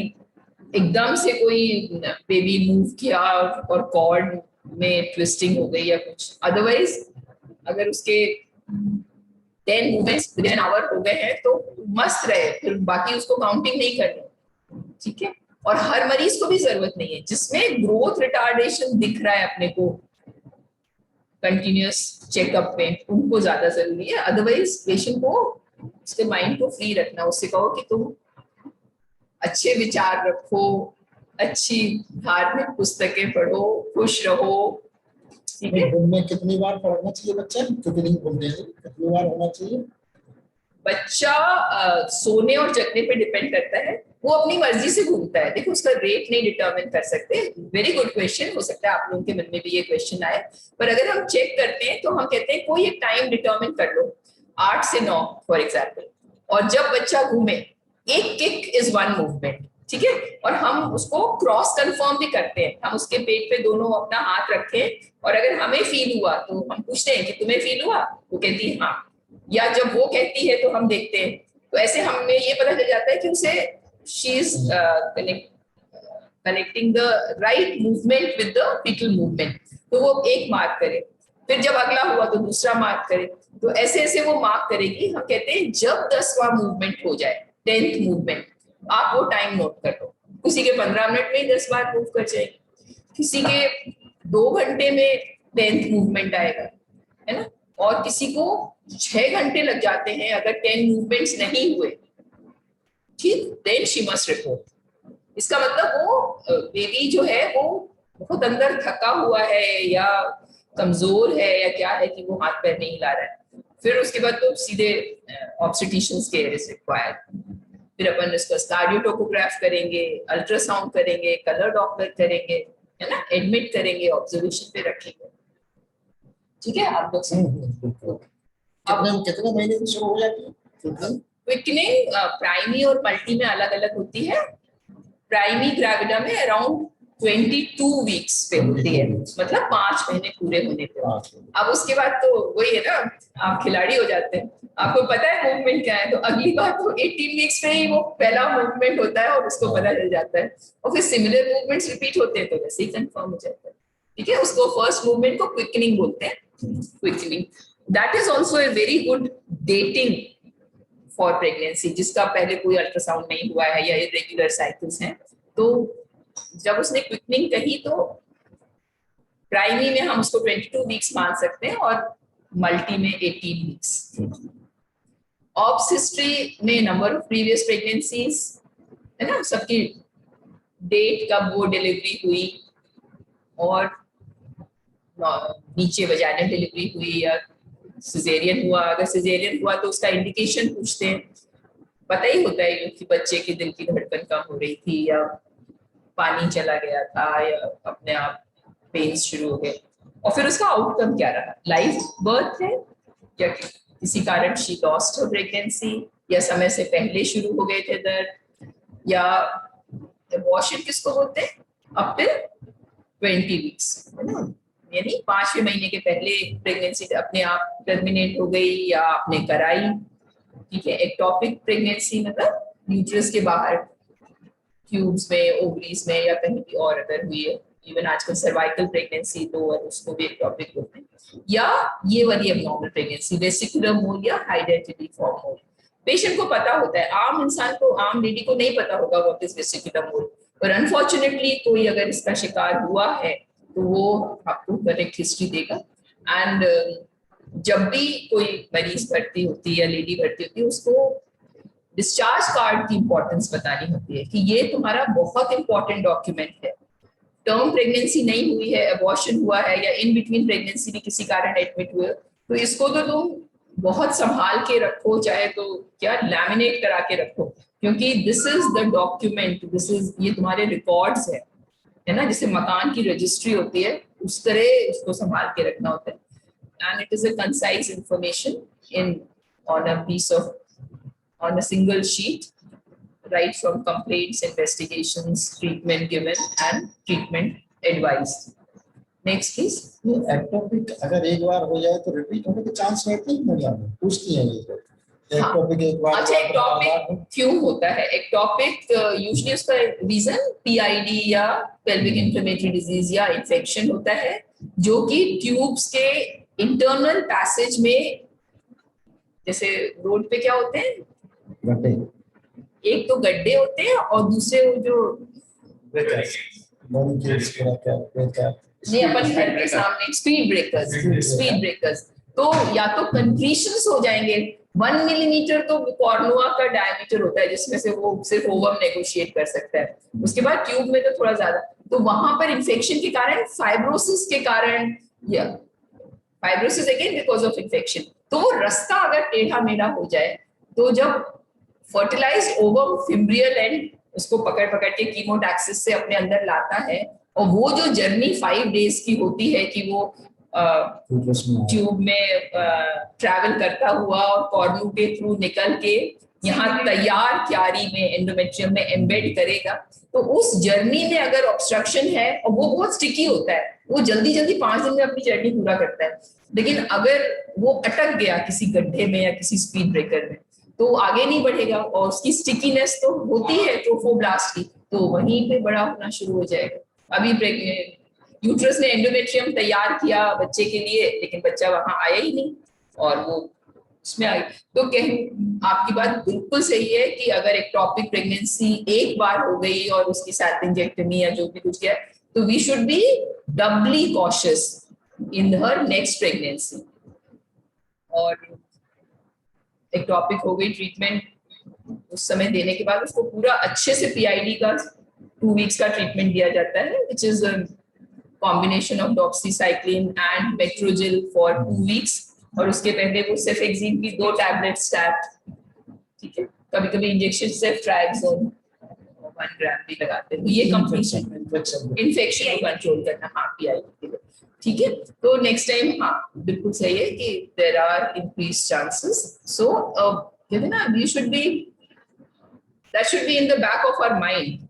एकदम से कोई बेबी मूव किया और कॉर्ड में ट्विस्टिंग हो गई या कुछ। अदरवाइज अगर उसके 10 मूवमेंट्स विद एन आवर हो गए हैं तो मस्त रहे, फिर बाकी उसको काउंटिंग नहीं करनी। ठीक है, और हर मरीज को भी जरूरत नहीं है जिसमें ग्रोथ रिटार्डेशन दिख रहा है अपने को कंटिन्यूअस चेकअप में, उनको ज्यादा जरूरी है। अदरवाइज पेशेंट को उसके माइंड को फ्री रखना, उससे कहो कि तुम अच्छे विचार रखो, अच्छी धार्मिक पुस्तकें पढ़ो, खुश रहो। ठीक है, दिन में कितनी बार पढ़ना चाहिए बच्चा, कितनी बार होना चाहिए बच्चा? सोने और जगने पे डिपेंड करता है, वो अपनी मर्जी से घूमता है। देखो उसका रेट नहीं डिटरमिन कर सकते। वेरी गुड क्वेश्चन, हो सकता है आप लोगों के मन में भी ये क्वेश्चन आए, पर अगर हम चेक करते हैं तो हम कहते हैं कोई एक टाइम डिटरमिन कर लो 8 से 9 फॉर एग्जाम्पल, और जब बच्चा घूमे एक किक इज 1 मूवमेंट। ठीक है, और हम उसको क्रॉस कंफर्म भी करते हैं, हम उसके पेट पे दोनों अपना हाथ रखें और अगर हमें फील हुआ तो हम पूछते हैं कि तुम्हें फील हुआ, वो कहती है हाँ, या जब वो कहती है तो हम देखते हैं। तो ऐसे हमें ये पता चल जाता है कि उसे she is connecting the right movement with the fetal movement, तो वो एक मार्क करे, फिर जब अगला हुआ तो दूसरा मार्क करे, तो ऐसे ऐसे वो मार्क करेगी। हम कहते हैं जब 10वां मूवमेंट हो जाए, 10th मूवमेंट, आप वो टाइम नोट कर लो। किसी के 15 मिनट में ही 10 बार मूव कर जाएगी, किसी के 2 घंटे में 10th मूवमेंट आएगा, है ना, और किसी को 6 घंटे लग जाते हैं अगर 10 मूवमेंट्स नहीं हुए, ठीक, देन शी मस्ट रिपोर्ट। इसका मतलब वो बेबी जो है वो बहुत अंदर थका हुआ है या कमजोर है या क्या है कि वो हाथ पैर नहीं हिला रहा है। फिर उसके बाद तो सीधे ऑब्स्टेट्रिशियन केयर इज रिक्वायर्ड। फिर अपन इसका कार्डियोटोकोग्राफ करेंगे, अल्ट्रासाउंड करेंगे, कलर डॉपलर करेंगे, है ना, एडमिट करेंगे, ऑब्जर्वेशन पे रखेंगे। ठीक है, आप लोग से कितने महीने से शुरू हो जाती है? क्विकनिंग प्राइमी और मल्टी में अलग अलग होती है। प्राइमी ग्रेविडा में अराउंड 22 वीक्स पे होती है, मतलब 5 महीने पूरे होने पे। अब उसके बाद तो वही है ना, आप खिलाड़ी हो जाते हैं, आपको पता है मूवमेंट क्या है, तो अगली बार तो 18 वीक्स पे ही वो पहला मूवमेंट होता है और उसको पता चल जाता है, और फिर सिमिलर मूवमेंट्स रिपीट होते हैं तो वैसे ही कंफर्म हो जाता है। ठीक है, उसको फर्स्ट मूवमेंट को क्विकनिंग बोलते हैं, quickening. That is also a very good dating for pregnancy, जिसका पहले कोई अल्ट्रासाउंड नहीं हुआ है या इरेगुलर साइकिल्स हैं, तो जब उसने क्विकनिंग कही तो प्राइमी में हम उसको 22 वीक्स मान सकते हैं और मल्टी में 18 वीक्स। ऑब्स हिस्ट्री में नंबर ऑफ प्रीवियस प्रेगनेंसीज, है ना, सबकी डेट कब वो डिलीवरी हुई और नीचे वजाइनल डिलीवरी हुई या सिजेरियन हुआ। अगर सिजेरियन हुआ तो उसका इंडिकेशन पूछते हैं, पता ही होता है कि बच्चे की दिल की धड़कन कम हो रही थी या पानी चला गया था या अपने आप पेन्स शुरू हो गए, और फिर उसका आउटकम क्या रहा, लाइव बर्थ है या किसी कारण शी लॉस्ट हर प्रेगनेंसी या समय से पहले शुरू हो गए थे दर्द, या अबॉर्शन किसको बोलते हैं, अप टिल 20 वीक्स, है ना, यानी 5वें महीने के पहले प्रेगनेंसी अपने आप टर्मिनेट हो गई या आपने कराई। ठीक है, एक्टोपिक प्रेगनेंसी मतलब यूट्रस के बाहर ट्यूब्स में, ओवरीज में या कहीं भी और अगर हुई है, इवन आजकल सर्वाइकल प्रेगनेंसी तो उसको भी एक्टोपिक बोलते हैं, या ये वाली एब्नॉर्मल प्रेगनेंसी वेसिकुलर मोल या हाइडेटिफॉर्म मोल। पेशेंट को पता होता है, आम इंसान को, आम लेडी को नहीं पता होगा व्हाट इज वेसिकुलर मोल, पर अनफॉर्चुनेटली कोई अगर इसका शिकार हुआ है तो वो आपको करेक्ट हिस्ट्री देगा। एंड जब भी कोई मरीज भर्ती होती है या लेडी भर्ती होती है, उसको डिस्चार्ज कार्ड की इंपॉर्टेंस बतानी होती है कि ये तुम्हारा बहुत इंपॉर्टेंट डॉक्यूमेंट है। टर्म प्रेगनेंसी नहीं हुई है, अबॉर्शन हुआ है या इन बिटवीन प्रेगनेंसी भी किसी कारण एडमिट हुए, तो इसको तो तुम बहुत संभाल के रखो, चाहे तो क्या लैमिनेट करा के रखो, क्योंकि this is the document, this is, ये तुम्हारे रिकॉर्ड्स है ना, जैसे मकान की रजिस्ट्री होती है उस तरह उसको संभाल के रखना होता है। And it is a concise information in on a piece of, on a single sheet, right from complaints, investigations, treatment given and treatment advised. Next please. Ectopic अगर एक बार हो जाए तो रिपीट होने के चांस रहते हैं महिला में, पूछती है ये तो। एक्टोपिक एक बार, अच्छा, एक्टोपिक क्यों होता है? एक्टोपिक यूजुअली उसका रीजन पीआईडी या पेल्विक इन्फ्लेमेटरी डिजीज या इन्फेक्शन होता है, जो कि ट्यूब्स के इंटरनल पैसेज में, जैसे रोड पे क्या होते हैं, गड्ढे, एक तो गड्ढे होते हैं और दूसरे वो जो नहीं, अपन घर के सामने स्पीड ब्रेकर्स, तो या तो कंक्रीशंस हो जाएंगे। 1 मिलीमीटर तो कॉर्नुआ का डायमीटर होता है जिसमें से वो सिर्फ ओवम नेगोशिएट कर सकता है, उसके बाद ट्यूब में तो थोड़ा ज्यादा, तो वहां पर इन्फेक्शन के कारण, फाइब्रोसिस के कारण, या fibrosis again because of infection, तो वो रास्ता अगर टेढ़ा मेढ़ा हो जाए तो जब फर्टिलाइज्ड ओवम फिम्ब्रियल एंड उसको पकड़ के कीमोटैक्सिस से अपने अंदर लाता है, और वो जो जर्नी 5 डेज की होती है कि वो ट्यूब में ट्रैवल करता हुआ और कॉर्नू के थ्रू निकल के यहाँ तैयार क्यारी में एंडोमेट्रियम में एम्बेड करेगा, तो उस जर्नी में अगर ऑब्स्ट्रक्शन है, और वो बहुत स्टिकी होता है, वो जल्दी 5 दिन में अपनी जर्नी पूरा करता है, लेकिन अगर वो अटक गया किसी गड्ढे में या किसी स्पीड ब्रेकर में तो आगे नहीं बढ़ेगा, और उसकी स्टिकीनेस तो होती है ट्रोफोब्लास्ट की, तो वहीं पे बड़ा होना शुरू हो जाएगा। अभी यूट्रस ने एंडोमेट्रियम तैयार किया बच्चे के लिए, लेकिन बच्चा वहां आया ही नहीं और वो उसमें आ गई। तो आपकी बात बिल्कुल सही है कि अगर एक्टोपिक प्रेगनेंसी एक बार हो गई और उसकी सैल्पिंजेक्टमी या जो भी कुछ किया, तो we should be doubly cautious in her next pregnancy. और एक टॉपिक हो गई ट्रीटमेंट उस समय देने के बाद उसको पूरा अच्छे से PID का 2 वीक्स का ट्रीटमेंट दिया जाता है, which is a combination of doxycycline and Metrogyl for 2 weeks, और उसके पहले वो सेफेक्सिन की 2 टैबलेट्स स्टैट, ठीक है, कभी-कभी इंजेक्शन सेफ्ट्राक्सोन 1 ग्राम भी लगाते हैं, ये कंप्लीशन इन्फेक्शन को कंट्रोल करना, हाँ PID के लिए, ठीक है। तो नेक्स्ट टाइम हाँ बिल्कुल सही है कि there are increase chances, so कहते हैं ना we should be, that should be in the back of our mind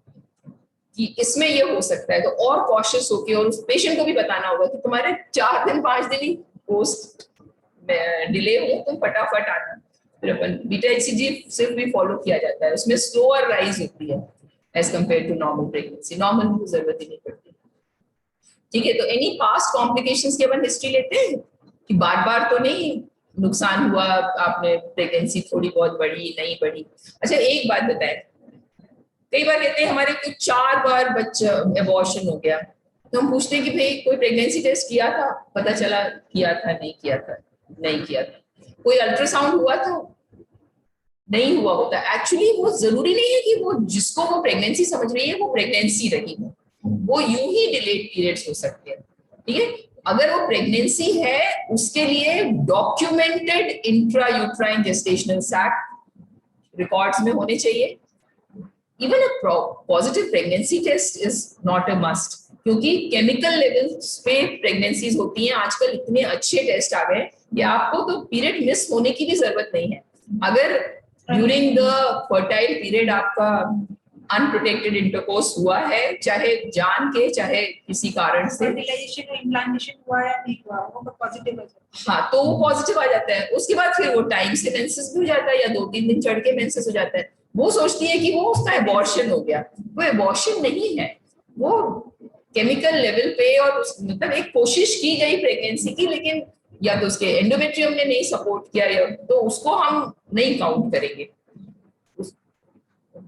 कि इसमें ये हो सकता है, तो और कॉशियस होके और उस पेशेंट को भी बताना होगा कि तुम्हारे 4 दिन 5 दिन ही पोस्ट डिले हो, तुम फटाफट आना। फिर अपन बीटा HCG सिर्फ भी फॉलो किया जाता है, उसमें स्लोअर राइज होती है as compare to normal pregnancy, normal की जरूरत ही नहीं पड़ती, ठीक है। तो एनी पास्ट कॉम्प्लिकेशंस की अपन हिस्ट्री लेते हैं कि बार बार तो नहीं नुकसान हुआ, आपने प्रेगनेंसी थोड़ी बहुत बढ़ी नहीं बढ़ी। अच्छा एक बात बताएं, कई बार कहते हैं हमारे कुछ 4 बार बच्चा एबॉर्शन हो गया, तो हम पूछते हैं कि भाई कोई प्रेगनेंसी टेस्ट किया था, पता चला किया था नहीं किया था, नहीं किया था, कोई अल्ट्रासाउंड हुआ था, नहीं हुआ होता। एक्चुअली वो जरूरी नहीं है कि वो जिसको वो प्रेगनेंसी समझ रही है वो प्रेगनेंसी रही हो, वो यूं ही डिलेड पीरियड्स हो सकते हैं, ठीक है। अगर वो प्रेगनेंसी है उसके लिए documented intra uterine gestational sac records में होने चाहिए। Even a positive pregnancy test is not a must, क्योंकि केमिकल लेवल्स पे प्रेगनेंसीज होती हैं। आजकल इतने अच्छे टेस्ट आ गए कि आपको तो पीरियड मिस होने की भी जरूरत नहीं है। अगर ड्यूरिंग द फर्टाइल पीरियड आपका अनप्रोटेक्टेड इंटरकोर्स हुआ है, चाहे जान के चाहे किसी कारण से, इम्प्लांटेशन हुआ या नहीं हुआ, वो पॉजिटिव हो जाता है, हाँ तो वो पॉजिटिव आ जाता है। उसके बाद फिर वो टाइम से मेंसेस भी हो जाता है या 2-3 दिन चढ़ के मेंसेस हो जाता है। वो सोचती है कि वो उसका एबॉर्शन हो गया, वो एबॉर्शन नहीं है, वो केमिकल लेवल पे और मतलब एक कोशिश की गई प्रेगनेंसी की, लेकिन या तो उसके एंडोमेट्रियम ने नहीं सपोर्ट किया या तो उसको हम नहीं काउंट करेंगे।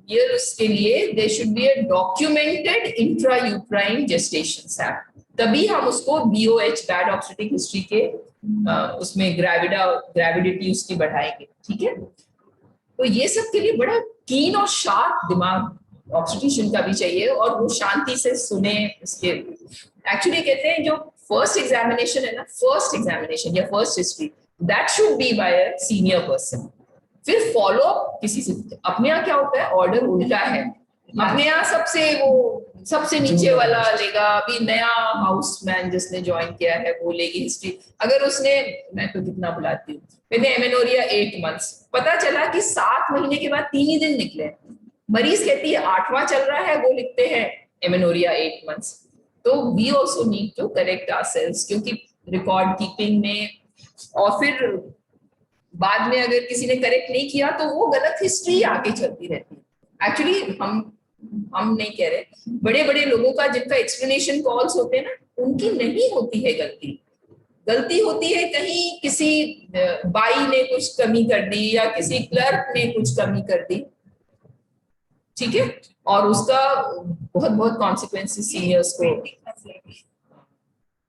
ये उसके लिए there should be a documented intra uterine gestation sac, तभी हम उसको BOH बैड ऑब्स्टेट्रिक हिस्ट्री के उसमें ग्रेविडिटी उसकी बढ़ाएंगे, ठीक है। तो ये सब के लिए बड़ा कीन और शार्प दिमाग ऑब्स्टेट्रिशियन का भी चाहिए, और वो शांति से सुने इसके। एक्चुअली कहते हैं जो फर्स्ट एग्जामिनेशन है ना, फर्स्ट एग्जामिनेशन या first history, that should be by a senior person. फिर फॉलो किसी से, अपने यहाँ क्या होता है ऑर्डर उल्टा है, अपने यहाँ सबसे नीचे वाला लेगा, अभी नया हाउसमैन जिसने ज्वाइन किया है वो लेगी हिस्ट्री। अगर उसने, मैं तो कितना बुलाती हूँ, मैंने एमेनोरिया 8 months, पता चला कि 7 महीने के बाद 3 ही दिन निकले, मरीज कहती है 8वां चल रहा है, वो लिखते हैं एमेनोरिया 8 months। तो we also need to correct ourselves, क्योंकि रिकॉर्ड कीपिंग में और फिर बाद में अगर किसी ने करेक्ट नहीं किया तो वो गलत हिस्ट्री आगे चलती रहती है। एक्चुअली हम नहीं कह रहे, बड़े बड़े लोगों का जिनका एक्सप्लेनेशन कॉल्स होते हैं ना, उनकी नहीं होती है गलती होती है कहीं किसी बाई ने कुछ कमी कर दी या किसी क्लर्क ने कुछ कमी कर दी, ठीक है, और उसका बहुत बहुत कॉन्सिक्वेंसेस सीनियर्स को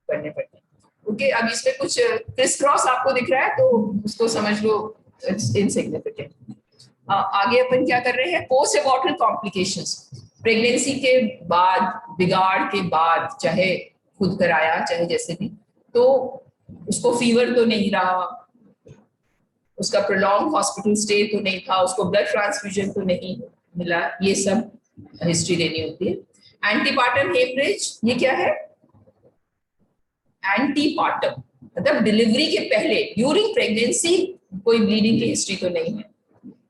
करने पड़ते हैं। ओके, अब इसमें कुछ क्रिस क्रॉस आपको दिख रहा है तो उसको समझ लो इट्स इनसिग्निफिकेंट। आगे अपन क्या कर रहे हैं, पोस्ट एबॉर्टल कॉम्प्लिकेशंस, प्रेगनेंसी के बाद, बिगाड़ के बाद, चाहे खुद कराया चाहे जैसे भी, तो उसको फीवर तो नहीं रहा, उसका प्रोलॉन्ग हॉस्पिटल स्टे तो नहीं था, उसको ब्लड ट्रांसफ्यूजन तो नहीं मिला, ये सब हिस्ट्री लेनी होती है। एंटीपार्टम हेमरेज, ये क्या है, एंटीपार्टम मतलब डिलीवरी के पहले, ड्यूरिंग प्रेगनेंसी कोई ब्लीडिंग की हिस्ट्री तो नहीं है।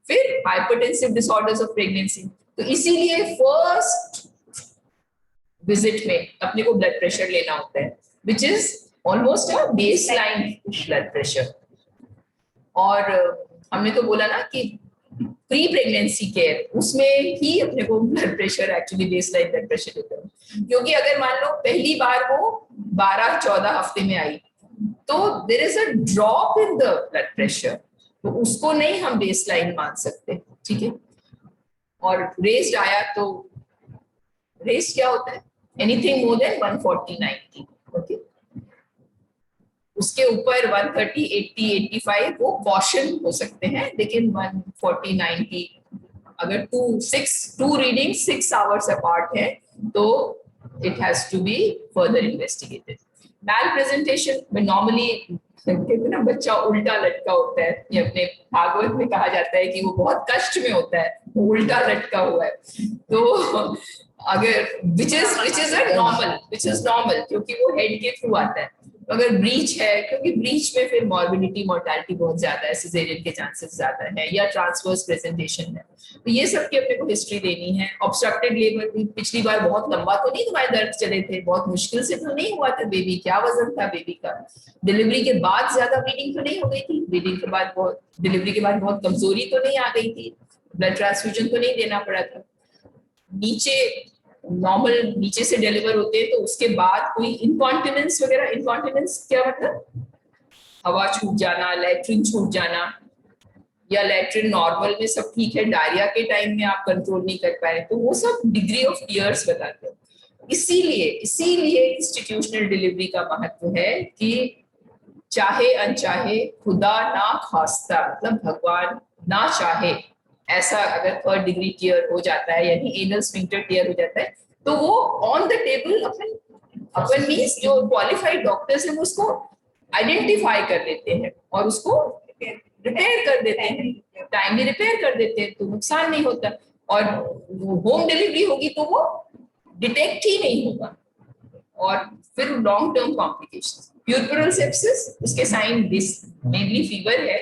फिर हाइपरटेंसिव डिसऑर्डर्स ऑफ प्रेगनेंसी, तो इसीलिए फर्स्ट विजिट में अपने को ब्लड प्रेशर लेना होता है, which is almost a baseline blood pressure. और हमने तो बोला ना कि प्री प्रेगनेंसी केयर, उसमें ही अपने को blood pressure actually baseline blood pressure लेते हैं, क्योंकि अगर मान लो पहली बार वो 12-14 हफ्ते में आई तो there is a drop in the blood pressure, तो उसको नहीं हम बेसलाइन मान सकते, ठीक है। और रेस्ड आया तो रेस्ड क्या होता है, एनीथिंग मोर देन 140/90, ओके। उसके ऊपर 130, 80, 85 वो कॉशन हो सकते हैं, लेकिन 140, 90 अगर टू रीडिंग 6 आवर्स अपार्ट है तो it has to be further investigated. Malpresentation में नॉर्मली कितना बच्चा उल्टा लटका होता है, ये अपने भागवत में कहा जाता है कि वो बहुत कष्ट में होता है, वो उल्टा लटका हुआ है। तो अगर विच इज नॉर्मल क्योंकि वो हेड के थ्रू आता है। तो अगर ब्रीच है, क्योंकि ब्रीच में फिर मॉर्बिडिटी मोर्टालिटी बहुत ज्यादा है, सिजेरियन के चांसेस ज्यादा है, या ट्रांसवर्स प्रेजेंटेशन है, तो ये सब की अपने को हिस्ट्री देनी है। ऑब्स्ट्रक्टेड लेबर भी पिछली बार बहुत लंबा तो नहीं तुम्हारे दर्द चले थे, बहुत मुश्किल से तो नहीं हुआ था बेबी, क्या वजन था बेबी का, डिलीवरी के बाद ज्यादा ब्लीडिंग तो नहीं हो गई थी, ब्लीडिंग के बाद बहुत, डिलीवरी के बाद बहुत कमजोरी तो नहीं आ गई थी, ब्लड ट्रांसफ्यूजन तो नहीं देना पड़ा था, नीचे नॉर्मल नीचे से डिलीवर होते हैं तो उसके बाद कोई इनकॉन्टिनेंस वगैरह, इनकॉन्टिनेंस क्या मतलब हवा छूट जाना, लैट्रिन छूट जाना, या लैट्रिन नॉर्मल में सब ठीक है, डायरिया के टाइम में आप कंट्रोल नहीं कर पाए, तो वो सब डिग्री ऑफ टीयर्स बताते हैं। इसीलिए इंस्टीट्यूशनल डिलीवरी का महत्व है कि चाहे अनचाहे, खुदा ना खास्ता मतलब भगवान ना चाहे, ऐसा अगर 3rd डिग्री टीयर हो जाता है यानी एनल स्फिंक्टर टीयर हो जाता है, तो वो on the table upon means जो क्वालिफाइड डॉक्टर्स हैं वो उसको आइडेंटिफाई कर लेते हैं और उसको रिपेयर कर देते हैं, टाइमली रिपेयर कर देते हैं, तो नुकसान नहीं होता। और होम डिलीवरी होगी तो वो डिटेक्ट ही नहीं होगा। और फिर long term complications, puerperal sepsis, उसके साइन दिस मेनली फीवर है,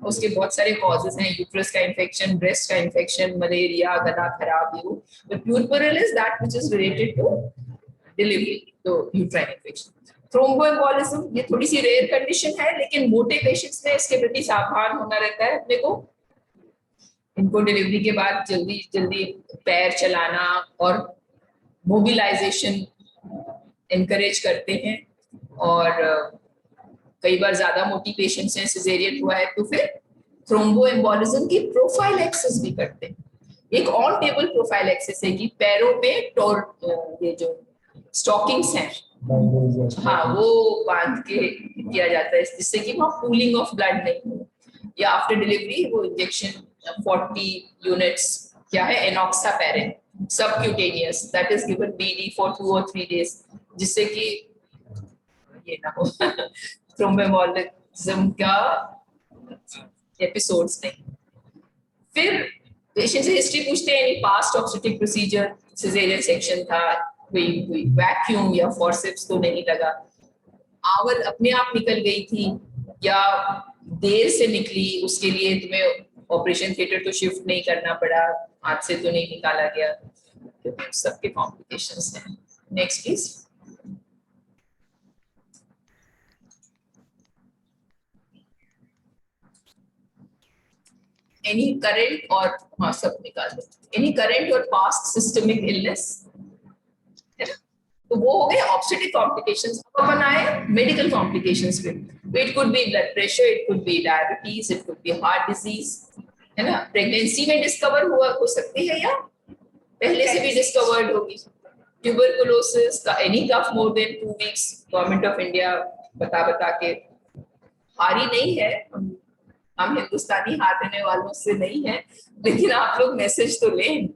उसके बहुत सारे कॉजेज हैं, यूट्रस का इन्फेक्शन, ब्रेस्ट का इन्फेक्शन, मलेरिया, गला खराब, यू, but puerperal is that which is related to delivery, तो यूट्राइन इन्फेक्शन। थ्रोम्बोएम्बोलिज्म, ये थोड़ी सी रेयर कंडीशन है, लेकिन मोटे पेशेंट्स में इसके प्रति सावधान होना रहता है अपने को। इनको डिलीवरी के बाद जल्दी जल्दी पैर चलाना और मोबिलाइजेशन एनकरेज करते हैं, और कई बार ज्यादा मोटी पेशेंट्स हैं, सिजेरियन हुआ है तो फिर थ्रोम्बोएम्बोलिज्म की प्रोफाइलैक्सिस भी करते हैं। एक ऑन टेबल प्रोफाइलैक्सिस है कि पैरों में ये जो स्टॉकिंग्स हैं, हाँ, वो बांध के किया जाता है जिससे कि वहाँ पूलिंग ऑफ ब्लड नहीं हो, या आफ्टर डिलीवरी वो इंजेक्शन 40 यूनिट्स क्या है enoxaparin subcutaneous, that is given BD for 2 or 3 days, जिससे कि ये ना हो थ्रोम्बोएम्बोलिज्म का एपिसोड्स नहीं। फिर पेशेंट से हिस्ट्री पूछते हैं, past obstetric procedure, caesarean section था, कोई वैक्यूम या फॉर्सेप्स तो नहीं लगा, आवल अपने आप निकल गई थी या देर से निकली, उसके लिए तुम्हें ऑपरेशन थिएटर तो शिफ्ट नहीं करना पड़ा, हाथ से तो नहीं निकाला गया, क्योंकि सबके कॉम्प्लिकेशंस हैं। Next please. Any current or हाँ सब निकाल दो, any current or past systemic illness, है ना, तो वो हो गए ऑब्स्टेट्रिक कॉम्प्लिकेशंस। अब अपन आए मेडिकल कॉम्प्लिकेशंस पे, it could be blood pressure, it could be diabetes, it could be heart disease, है ना, प्रेगनेंसी में डिस्कवर हुआ हो सकती है या पहले से भी डिस्कवर्ड होगी, ट्यूबरकुलोसिस का any cough more than 2 weeks, government of India बता के हारी नहीं है, हम हिंदुस्तानी हारने वालों से नहीं है, लेकिन आप लोग मैसेज तो लें।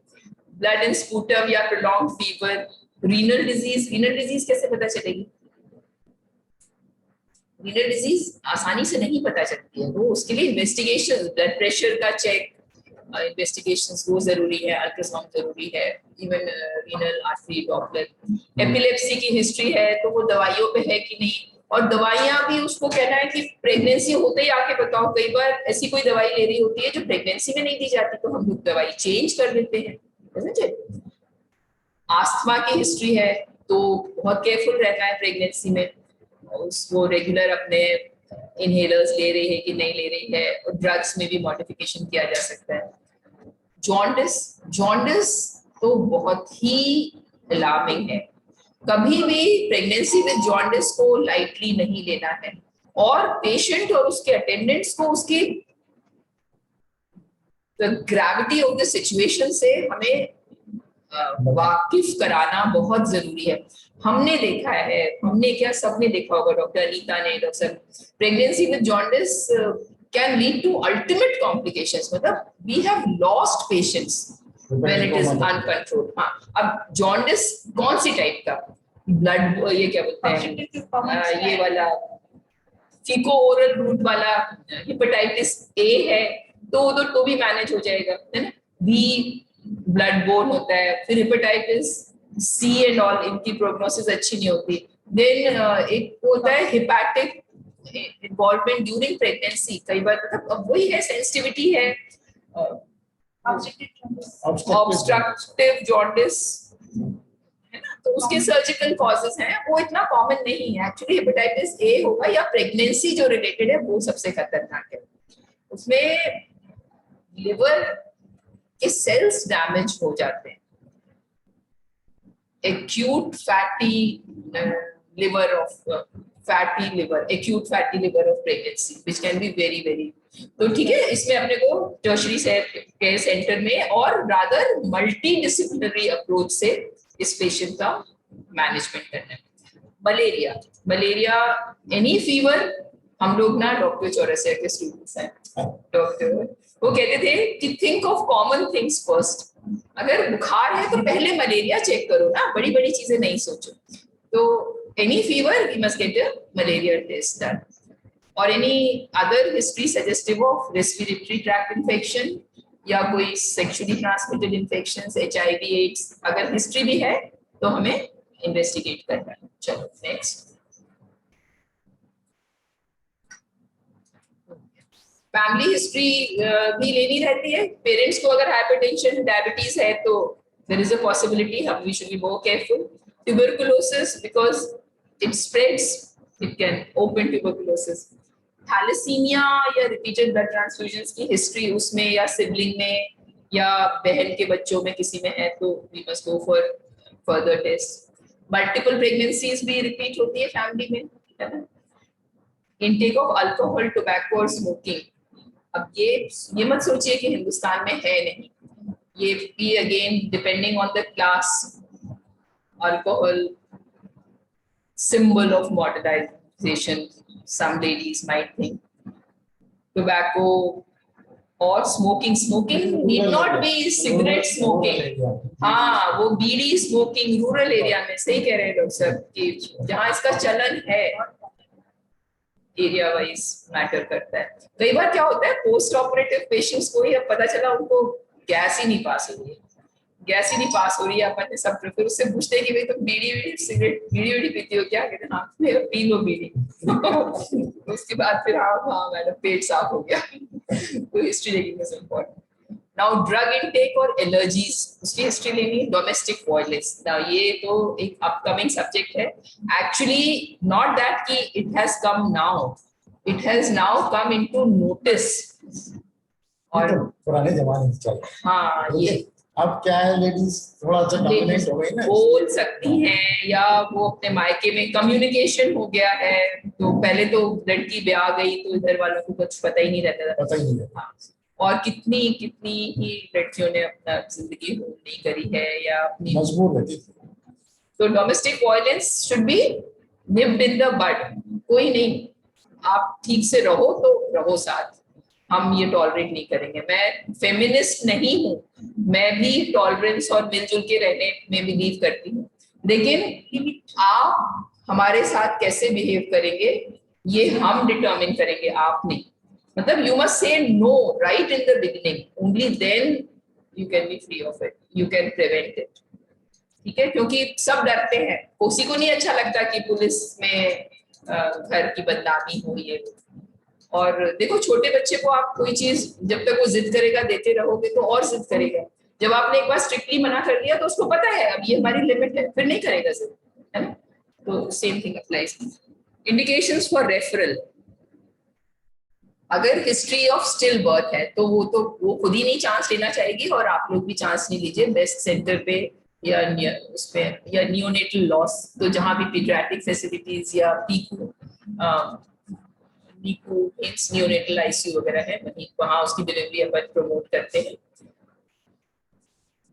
ब्लड इन स्पूटम या प्रोलॉन्ग फीवर, रीनल डिजीज कैसे पता चलेगी? रीनल डिजीज आसानी से नहीं पता चलती है, वो उसके लिए इन्वेस्टिगेशन, ब्लड प्रेशर का चेक, इन्वेस्टिगेशंस वो जरूरी है, अल्ट्रासाउंड जरूरी है, even renal artery Doppler. Epilepsy की हिस्ट्री है तो वो दवाइयों पे है कि नहीं, और दवाइयां भी उसको कहना है कि प्रेगनेंसी होते ही आके बताओ, कई बार ऐसी कोई दवाई ले रही होती है जो प्रेगनेंसी में नहीं दी जाती, तो हम लोग दवाई चेंज कर देते हैं, समझे। आस्थमा की हिस्ट्री है तो बहुत केयरफुल रहना है प्रेगनेंसी में, उसको रेगुलर अपने इनहेलर्स ले रही है कि नहीं ले रही है, और ड्रग्स में भी मॉडिफिकेशन किया जा सकता है। जॉन्डिस तो बहुत ही अलार्मिंग है, कभी भी प्रेगनेंसी विद जॉन्डिस को लाइटली नहीं लेना है, और पेशेंट और उसके अटेंडेंट्स को उसकी ग्रेविटी ऑफ द सिचुएशन से हमें वाकिफ कराना बहुत जरूरी है। हमने देखा है, हमने क्या सबने देखा होगा, डॉक्टर अनीता ने, doctor, pregnancy with jaundice can lead to ultimate complications, मतलब we have lost patients when it is uncontrolled. हाँ, अब जॉन्डिस कौन सी टाइप का, ब्लड, ये क्या बोलते हैं, ये वाला फीको ओरल रूट वाला, हेपेटाइटिस ए है तो भी मैनेज हो जाएगा, है ना। बी ब्लड बोर्न होता है, फिर हेपेटाइटिस सी एंड ऑल, इनकी प्रोग्नोसिस अच्छी नहीं होती। देन एक होता है हेपेटिक इन्वॉल्वमेंट ड्यूरिंग प्रेगनेंसी, कई बार मतलब अब वही है, सेंसिटिविटी है, ऑब्स्ट्रक्टिव जॉन्डिस, है ना, तो उसके सर्जिकल कॉजेस हैं, वो इतना कॉमन नहीं है एक्चुअली। हेपेटाइटिस ए होगा या प्रेगनेंसी जो रिलेटेड है वो सबसे खतरनाक है। उसमें लिवर के सेल्स डैमेज हो जाते हैं, acute fatty liver of acute fatty liver of pregnancy which can be very very, तो ठीक है, इसमें अपने को टर्शरी केयर सेंटर में और रादर मल्टी डिसिप्लिनरी अप्रोच से इस पेशेंट का मैनेजमेंट करना है। मलेरिया एनी फीवर, हम लोग ना डॉक्टर चौरसिया के स्टूडेंट्स हैं, डॉक्टर वो कहते थे कि think of common things first, अगर बुखार है तो पहले मलेरिया चेक करो ना, बड़ी बड़ी चीजें नहीं सोचो। तो any fever we must get a malaria test done, or any other history suggestive of respiratory tract infection या कोई sexually transmitted infections, HIV AIDS, अगर हिस्ट्री भी है तो हमें इन्वेस्टिगेट करना है। चलो नेक्स्ट, फैमिली हिस्ट्री भी लेनी रहती है। पेरेंट्स को अगर हाइपरटेंशन डायबिटीज है तो देयर इज अ पॉसिबिलिटी, हम we should be more careful. Tuberculosis because it spreads, it can open tuberculosis। Thalassemia या रिपीटेड ब्लड ट्रांसफ्यूजन्स की हिस्ट्री उसमें या सिबलिंग में या बहन के बच्चों में किसी में है तो we must go for further test. Multiple pregnancies भी रिपीट होती है फैमिली में, है ना। इनटेक ऑफ अल्कोहल, टोबैको और स्मोकिंग, अब ये मत सोचिए कि हिंदुस्तान में है नहीं, ये भी again depending on the class. Alcohol symbol of modernization, some ladies might think। Tobacco or smoking need not be cigarette smoking, हाँ वो बीड़ी स्मोकिंग रूरल एरिया में, सही कह रहे हैं डॉक्टर साहब कि जहाँ इसका चलन है एरिया वाइज मैटर करता है। कई बार क्या होता है, पोस्ट ऑपरेटिव पेशेंट्स को ही अब पता चला उनको गैस ही नहीं पास हो रही है, अपन ने सब फिर उससे पूछते हैं कि भाई तुम बीड़ी सिगरेट बीड़ी पीती हो क्या, कहते हैं हाँ मेरा पी लो बीड़ी उसके बाद फिर हाँ मैडम पेट साफ हो गया तो हिस्ट्री लेनी is important. Now drug intake और एलर्जीज, उसकी हिस्ट्री लेनी। डोमेस्टिक वायलेंस, नाउ ये तो एक अपकमिंग सब्जेक्ट है एक्चुअली, नॉट दैट कि it has come now, it has now come into notice. और पुराने जमाने से चल, हाँ ये अब क्या है, लेडीज थोड़ा सा डोमिनेट हो गई ना, बोल सकती हैं या वो अपने मायके में कम्युनिकेशन हो गया है, तो पहले तो लड़की ब्याह गई तो इधर वालों को कुछ पता ही नहीं रहता था। हाँ, और कितनी ही लड़कियों ने अपना जिंदगी होल्ड नहीं करी है या अपनी मजबूर रहती थी। तो domestic violence should be nipped in the bud. कोई नहीं, आप ठीक से रहो तो रहो साथ, हम ये टॉलरेट नहीं करेंगे। मैं फेमिनिस्ट नहीं हूँ, मैं भी टॉलरेंस और मिलजुल के रहने में बिलीव करती हूँ, लेकिन आप हमारे साथ कैसे बिहेव करेंगे ये हम डिटरमिन करेंगे, आप नहीं। मतलब you must say no right in the beginning, only then you can be free of it, you can prevent it, ठीक है। क्योंकि सब डरते हैं, किसी को नहीं अच्छा लगता कि पुलिस में घर की बदनामी हो ये। और देखो छोटे बच्चे को आप कोई चीज जब तक वो जिद करेगा देते रहोगे तो और जिद करेगा, जब आपने एक बार स्ट्रिक्टली मना कर दिया तो उसको पता है अब ये हमारी लिमिट है, फिर नहीं करेगा जिद, है ना। तो same thing applies. Indications for referral, अगर हिस्ट्री ऑफ स्टिल बर्थ है तो वो खुद ही नहीं चांस लेना चाहेगी और आप लोग भी चांस नहीं लीजिए बेस्ट सेंटर पे या उस पे, या नियोनेटल लॉस, तो जहां भी पीडियाट्रिक फैसिलिटीज या पीकू नियोनेटल आईसीयू वगैरह है, वहीं वहां उसकी डिलीवरी अपन प्रमोट करते हैं।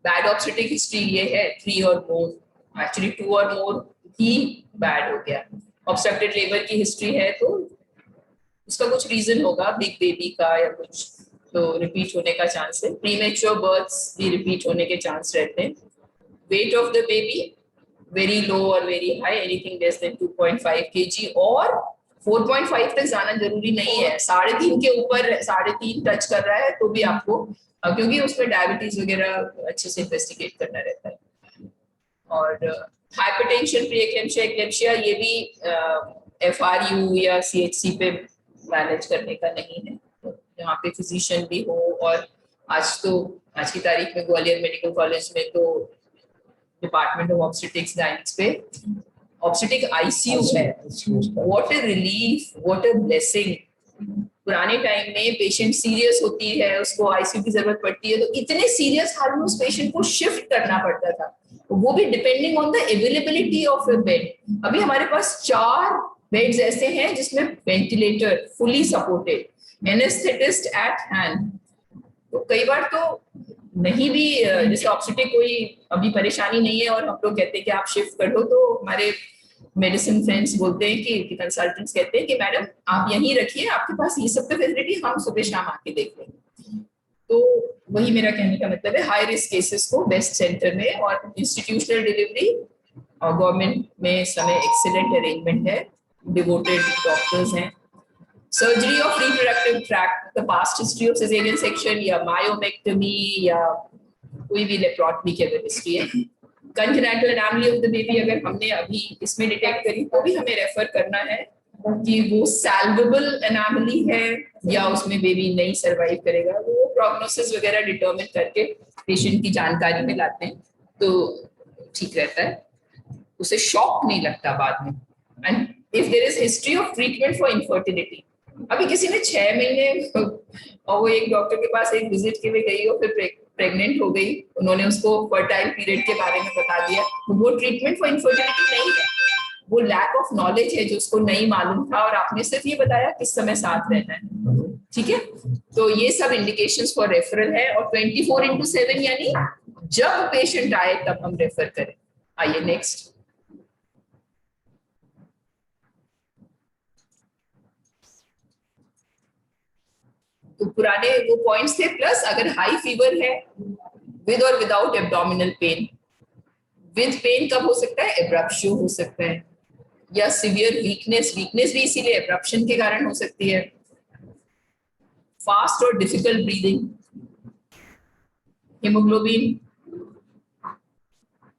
बैड ऑब्स्टेट्रिक हिस्ट्री ये है 3 और मोर, एक्चुअली 2 और मोर ही बैड हो गया। ऑब्स्ट्रक्टेड लेबर की हिस्ट्री है तो उसका कुछ रीजन होगा, बिग बेबी का या कुछ, तो रिपीट होने का चांस है। प्रीमेच्योर बर्थ्स भी रिपीट होने के चांस रहते हैं। Weight of the baby very low और very high, anything less than 2.5 kg, और 4.5 तक जाना जरूरी नहीं है, 3.5 के ऊपर 3.5 टच कर रहा है तो भी आपको, क्योंकि उसमें डायबिटीज वगैरह अच्छे से इन्वेस्टिगेट करना रहता है। और हाइपरटेंशन, प्री-एक्लेम्पशिया, एक्लेम्पशिया, ये भी FRU या CHC पे मैनेज करने का नहीं है, तो यहाँ पे फिजिशियन भी हो। और आज की तारीख में ग्वालियर मेडिकल कॉलेज में तो डिपार्टमेंट ऑफ ऑब्स्टेट्रिक्स गाइनिक्स पे ऑब्स्टेट्रिक ICU है। What a relief, what a blessing. पुराने टाइम में पेशेंट सीरियस होती है, उसको ICU की जरूरत पड़ती है, तो इतने सीरियस हाल में उस पेशेंट को शिफ्ट करना पड़ता था, वो भी depending on the availability of a bed. अभी हमारे पास 4 बेड्स ऐसे हैं जिसमें ventilator fully supported, anaesthetist eight hand. तो कई बार तो नहीं भी, जैसे ऑब्स्टेट्रिक कोई अभी परेशानी नहीं है और हम लोग कहते हैं कि आप शिफ्ट कर दो, तो हमारे मेडिसिन फ्रेंड्स बोलते हैं कि कंसल्टेंट्स कहते हैं कि मैडम आप यहीं रखिए, आपके पास ये सब फैसिलिटी, हम सुबह शाम आके देख लेंगे। तो वही मेरा कहने का मतलब है, हाई रिस्क केसेस को बेस्ट सेंटर में, और इंस्टीट्यूशनल डिलीवरी और गवर्नमेंट में इस समय एक्सीलेंट अरेंजमेंट है, डिवोटेड डॉक्टर्स हैं। Surgery of reproductive tract, the past history of caesarean section या मायोमेक्टमी या कोई भी लेप्रोटमी की अगर हिस्ट्री है। Congenital anomaly of the baby अगर हमने अभी इसमें डिटेक्ट करी तो भी हमें रेफर करना है कि वो सैल्वेबल एनामली है या उसमें बेबी नहीं सर्वाइव करेगा। वो प्रोग्नोसिस वगैरह डिटरमिन करके पेशेंट की जानकारी में लाते हैं तो ठीक रहता है, उसे शॉक नहीं लगता बाद में। And if there is history of treatment for infertility, अभी किसी ने 6 महीने और वो एक डॉक्टर के पास एक विजिट के लिए गई और फिर प्रेग्नेंट हो गई, उन्होंने उसको फर्टाइल पीरियड के बारे में बता दिया, तो वो ट्रीटमेंट फॉर इनफर्टिलिटी नहीं है, वो लैक ऑफ नॉलेज है जो उसको नहीं मालूम था और आपने सिर्फ ये बताया किस समय साथ रहना है। ठीक है, तो ये सब इंडिकेशंस फॉर रेफरल है, और 24/7 यानी जब पेशेंट आए तब हम रेफर करें। आइए नेक्स्ट। तो पुराने वो पॉइंट्स थे, प्लस अगर हाई फीवर है विद और without abdominal pain. With pain कब हो सकता है? एब्रप्शन हो सकता है, या सिवियर वीकनेस, वीकनेस भी इसीलिए एब्रप्शन के कारण हो सकती है। फास्ट और डिफिकल्ट ब्रीदिंग, हीमोग्लोबिन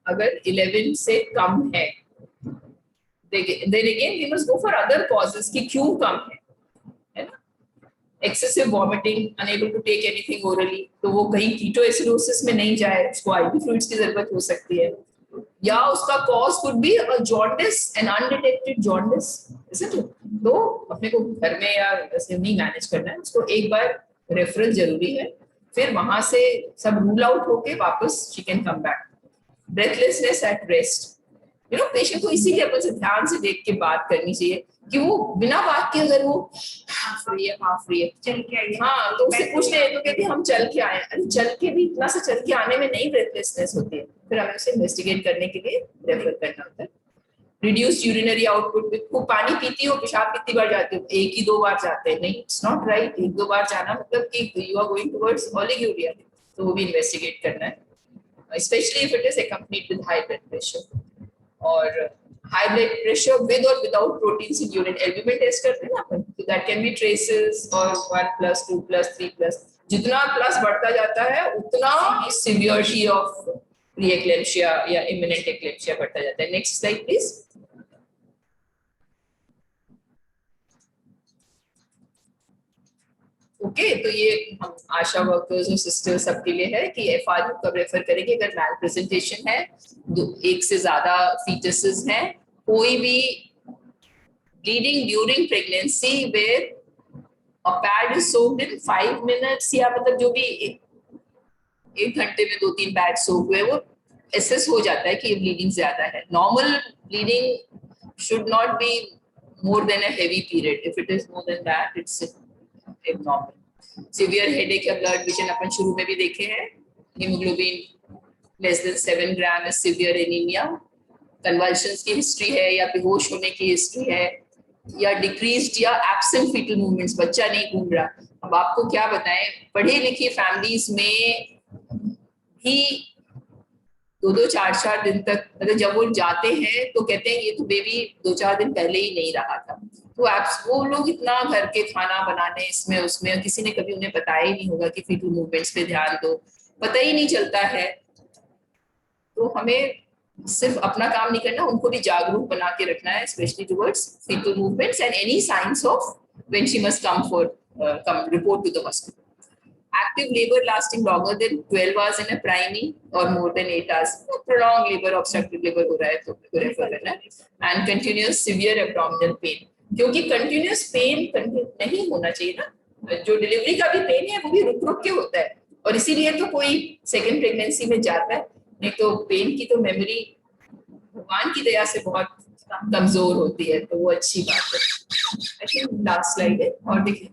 अगर 11 से कम है, then again we must go for other causes कि क्यों कम है ना। Excessive vomiting, unable to take anything orally, तो वो कहीं कीटोएसिडोसिस में नहीं जाए, उसको IV फ्लूइड्स की जरूरत हो सकती है, या उसका cause could be a jaundice, an undetected jaundice, तो अपने को घर में या ऐसे नहीं मैनेज करना है, उसको एक बार रेफरल जरूरी है, फिर वहां से सब रूल आउट होके वापस she can come back. Breathlessness at rest, you know, patient को इसीलिए अपन से ध्यान से देख के बात करनी चाहिए कि वो बिना बात के अगर वो फ्री है चल के आइए, हाँ, तो उससे पूछ ले तो कहती हम चल के आए, अरे चल के भी इतना सा चल के आने में नहीं ब्रेथलेसनेस होती है, फिर हमें उसे इन्वेस्टिगेट करने के लिए रेफर करना होता है। रिड्यूस्ड यूरिनरी आउटपुट, खूब पानी पीती हो, पेशाब कितनी बार जाते हो? 1 ही 2 बार जाते हैं, नहीं, इट्स नॉट राइट। 1-2 बार जाना मतलब कि यू आर गोइंग टुवर्ड्स ओलिगोरिया, तो वो भी इन्वेस्टिगेट करना है, especially if it is accompanied with high blood pressure। और high blood pressure with or without proteins in urine, albumin test करते हैं ना अपन, so that can be traces or 1+, 2+, 3+, जितना प्लस बढ़ता जाता है उतना severity of pre-eclampsia या imminent eclampsia बढ़ता जाता है। Next slide please. ओके, तो ये हम आशा वर्कर्स और सिस्टर्स सबके लिए है कि FRU कब रेफर करेंगे अगर मैल प्रेजेंटेशन है, 1 से ज्यादा फीटसेस हैं, कोई भी bleeding during pregnancy where a pad is soaked in 5 minutes, या मतलब जो भी 1 घंटे में 2-3 पैड सोक हुए, वो एसेस हो जाता है कि ये ब्लीडिंग ज्यादा है। Normal bleeding should not be more than a heavy period, if it is more than that it's abnormal. Severe headache या ब्लड विजन अपन शुरू में भी देखे हैं, haemoglobin less than 7 gram is severe anemia. Convulsions की history है या बेहोश होने की हिस्ट्री है या डिक्रीज्ड या एब्सेंट फीटल मूवमेंट्स, बच्चा नहीं घूम रहा। अब आपको क्या बताएं, पढ़े लिखे फैमिलीज में भी 2-2, 4-4 दिन तक, मतलब जब वो जाते हैं तो कहते हैं ये तो बेबी 2-4 दिन पहले ही नहीं रहा था। तो वो लोग इतना घर के खाना बनाने इसमें उसमें, किसी ने कभी उन्हें बताया ही नहीं होगा कि फीटल मूवमेंट्स पे ध्यान दो, पता ही नहीं चलता है। तो हमें सिर्फ अपना काम नहीं करना, उनको भी जागरूक बना के रखना है, specially towards fetal movements and any signs of when she must come report to the hospital. Active labor lasting longer than 12 hours in a primary or more than 8 hours, prolonged labor, obstructive labor हो रहा है तो refer करना है। And continuous severe abdominal pain, क्योंकि continuous pain नहीं होना चाहिए ना, जो डिलीवरी का भी पेन है वो भी रुक रुक के होता है, और इसीलिए तो कोई सेकेंड प्रेगनेंसी में जाता है, नहीं तो पेन की तो मेमोरी भगवान की दया से बहुत कमजोर होती है, तो वो अच्छी बात है। आई थिंक लास्ट स्लाइड है, और देखिए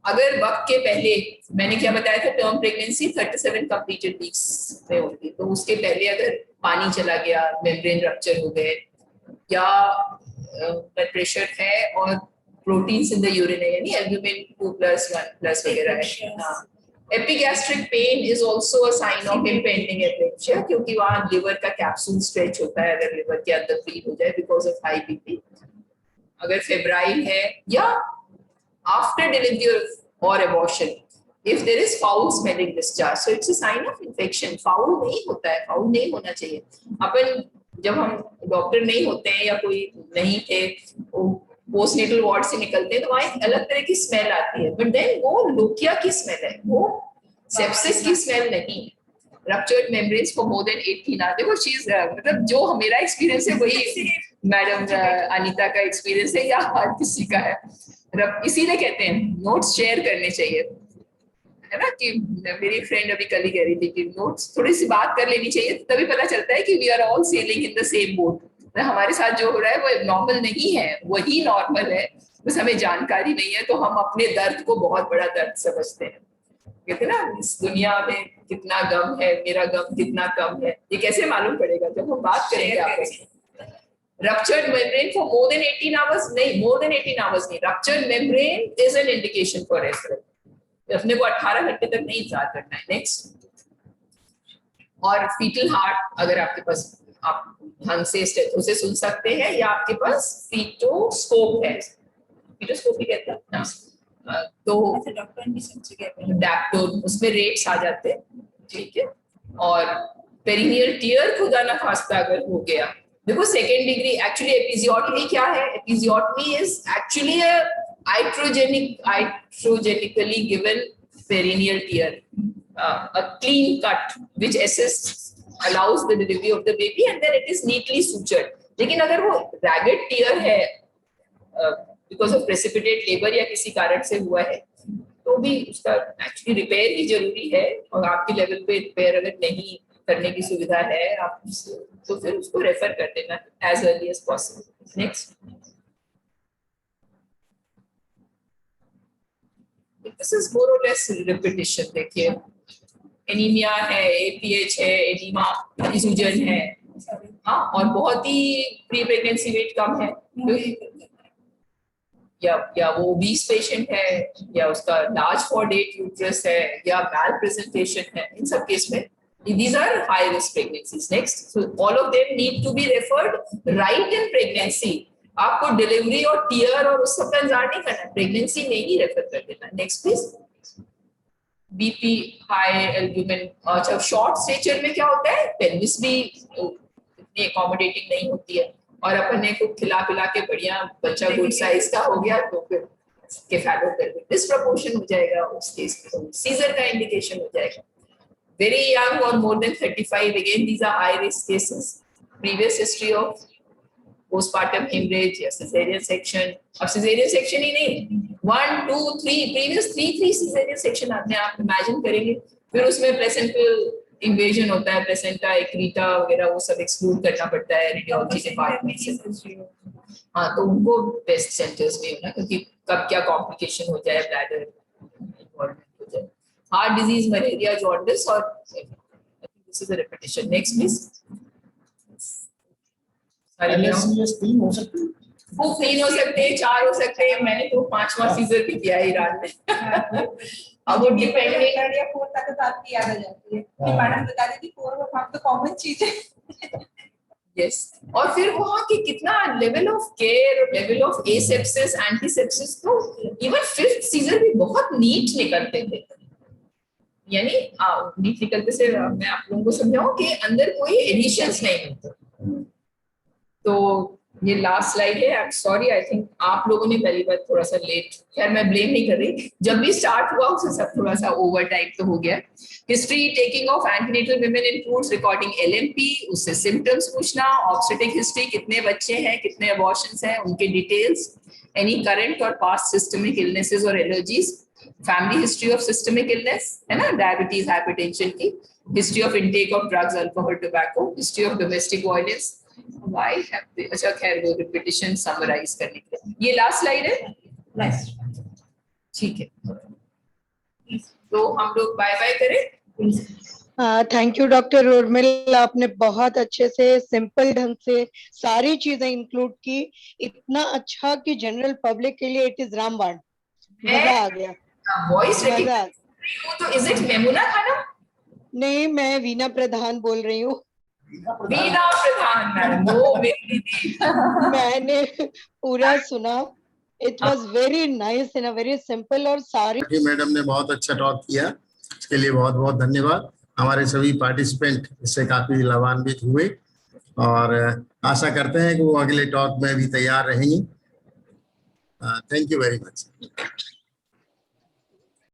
अगर वक्त के पहले, मैंने क्या बताया था, टर्म प्रेगनेंसी 37 कंप्लीटेड वीक्स में होती है, तो उसके पहले अगर पानी चला गया, मेम्ब्रेन रप्चर हो गए, या ब्लड प्रेशर है और प्रोटीन्स इन द यूरिन है, यानी एल्ब्यूमिन 2+1+ वगैरह है। हाँ, epigastric pain is also a sign of impending epilepsia, क्योंकि वहां लिवर का कैप्सूल स्ट्रेच होता है अगर लिवर के अंदर ब्लीड हो जाए बिकॉज ऑफ हाई बीपी। अगर फेब्राइल है, या after delivery or abortion, if there is foul smelling discharge, so it's a sign of infection. foul नहीं होता है, foul नहीं होना चाहिए। अपन जब हम डॉक्टर नहीं होते हैं या कोई नहीं थे, पोस्टनेटल वार्ड से निकलते हैं तो वहाँ एक अलग तरह की स्मेल आती है, बट देन वो लोकिया की स्मेल है, वो सेप्सिस की स्मेल नहीं है। Ruptured membranes for more than 18 hour, देखो चीज, मतलब जो मेरा एक्सपीरियंस है वही मैडम अनीता का एक्सपीरियंस है या हर किसी का है। इसीलिए कहते हैं नोट्स शेयर करने चाहिए, है ना, कि मेरी फ्रेंड अभी कल ही कह रही थी कि नोट्स थोड़ी सी बात कर लेनी चाहिए, तभी पता चलता है कि we are all sailing in the same boat. हमारे साथ जो हो रहा है वो नॉर्मल नहीं है, वही नॉर्मल है, बस हमें जानकारी नहीं है, तो हम अपने दर्द को बहुत बड़ा दर्द समझते हैं। कहते ना, इस दुनिया में कितना गम है, मेरा गम कितना कम है, ये कैसे मालूम पड़ेगा जब हम बात करेंगे आपस में। Ruptured membrane for more than 18 hours, नहीं, more than 18 hours नहीं, ruptured membrane is an indication for referral। अपने को 18 घंटे तक नहीं इंतजार करना है। नेक्स्ट, और फीटल हार्ट, अगर आपके पास, आप ढंग से स्टेथो से सुन सकते हैं, या आपके पास फीटोस्कोप है, फीटोस्कोप ही कहते हैं, तो डैप्टोन, उसमें रेट्स आ जाते हैं, ठीक है। और पेरिनियल टियर खुदा ना खास्ता अगर हो गया, देखो सेकेंड डिग्री, एक्चुअली एपिजियोटमी क्या है? Episiotomy is actually iatrogenically given perineal tear, a clean cut which allows the delivery of the baby and then it is neatly sutured। लेकिन अगर वो ragged tear है because of precipitate labor या किसी कारण से हुआ है, तो भी उसका एक्चुअली रिपेयर ही जरूरी है, और आपके लेवल पे रिपेयर अगर नहीं करने की सुविधा है आप, तो फिर उसको रेफर कर देना as early as possible। Next, this is more और लेस रिपीटिशन। देखिए एनीमिया है, एपीएच है, एडिमा, सूजन है, हाँ, और बहुत ही प्री प्रेगनेंसी वेट कम है, या वो ओबीस पेशेंट है, या उसका लार्ज फॉर डेट यूट्रस है, या मैल प्रेजेंटेशन है, इन सब केस में these are high risk pregnancies। Next, so all of them need to be referred right in pregnancy। आपको डिलीवरी और टीयर और उस सब का इंतजार नहीं करना, प्रेगनेंसी में ही रेफर कर देना। Next please, BP high, albumin. अच्छा, शॉर्ट स्टेचर में क्या होता है, पेल्विस भी इतनी अकोमोडेटिंग नहीं होती है, और अपने को खिला पिला के बढ़िया बच्चा गुड साइज का हो गया तो फिर केफालोपेल्विक डिस्प्रपोर्शन हो जाएगा, उस केस में सीजर का इंडिकेशन हो जाएगा। Very young or more than 35, again these are high risk cases। Previous history of postpartum hemorrhage या cesarean section, अब cesarean section ही नहीं, 1, 2, 3 previous 3 cesarean section आपने आप imagine करेंगे, फिर उसमें placental invasion होता है, placenta accreta वगैरह वो सब exclude करना पड़ता है रेडियोलॉजी डिपार्टमेंट से। हाँ, तो उनको बेस्ट सेंटर्स में होना, क्योंकि कब क्या कॉम्प्लिकेशन हो जाए, ब्लैडर इन्वॉल्वमेंट हो जाए। हार्ट डिजीज, मलेरिया, जॉन्डिस और this is a repetition. Next please. LSCS 3 हो सकती है. वो 3 हो सकते हैं, 4 हो सकते हैं. मैंने तो 5वां सीजर भी किया है ईरान में. अब वो डिपेंडिंग. या 4 तक तो आपकी याद आ जाती है कि मैडम बता दी थी 4 और 5 तो कॉमन चीज है. यस. और फिर वहाँ की कितना level of care, level of asepsis, antisepsis, तो इवन 5th सीजर भी बहुत नीट निकलते थे. यानी नीट निकलते से मैं आप लोगों को समझाऊं कि अंदर कोई एडिशंस नहीं होते. तो ये लास्ट स्लाइड है. I am sorry, I think आप लोगों ने पहली बार थोड़ा सा लेट, खैर मैं ब्लेम नहीं कर रही, जब भी स्टार्ट हुआ उससे सब थोड़ा सा ओवर टाइम तो हो गया. History taking of antenatal women includes recording LMP, उससे सिम्टम्स पूछना, ऑब्स्टेट्रिक हिस्ट्री, कितने बच्चे हैं, कितने अबॉर्शंस हैं, उनके डिटेल्स, एनी करंट और पास्ट सिस्टमिक इलनेसेस और allergies, family history of systemic illness है ना, डायबिटीज, हाइपरटेंशन की, history of intake of drugs, alcohol, tobacco, history of domestic violence. Why have they? अच्छा खैर वो रिपीटिशन समराइज करने के लिए. ये लास्ट स्लाइड है. ठीक है, तो हम लोग बाय बाय करें. थैंक यू डॉक्टर उर्मिल, आपने बहुत अच्छे से सिंपल ढंग से सारी चीजें इंक्लूड की. इतना अच्छा कि जनरल पब्लिक के लिए इट इज रामबाण. मजा आ गया. वॉइस मजा. तो इज इट मेमुना खानम? नहीं, मैं वीना प्रधान बोल रही हूँ. वीना प्रधान मैडम, वो मेरी दीदी. मैंने पूरा सुना. It was very nice in a very simple. और सारी मैडम ने बहुत अच्छा टॉक किया, इसके लिए बहुत बहुत धन्यवाद. हमारे सभी पार्टिसिपेंट इससे काफी लाभान्वित हुए और आशा करते हैं कि वो अगले टॉक में भी तैयार रहेंगी. Thank you very much.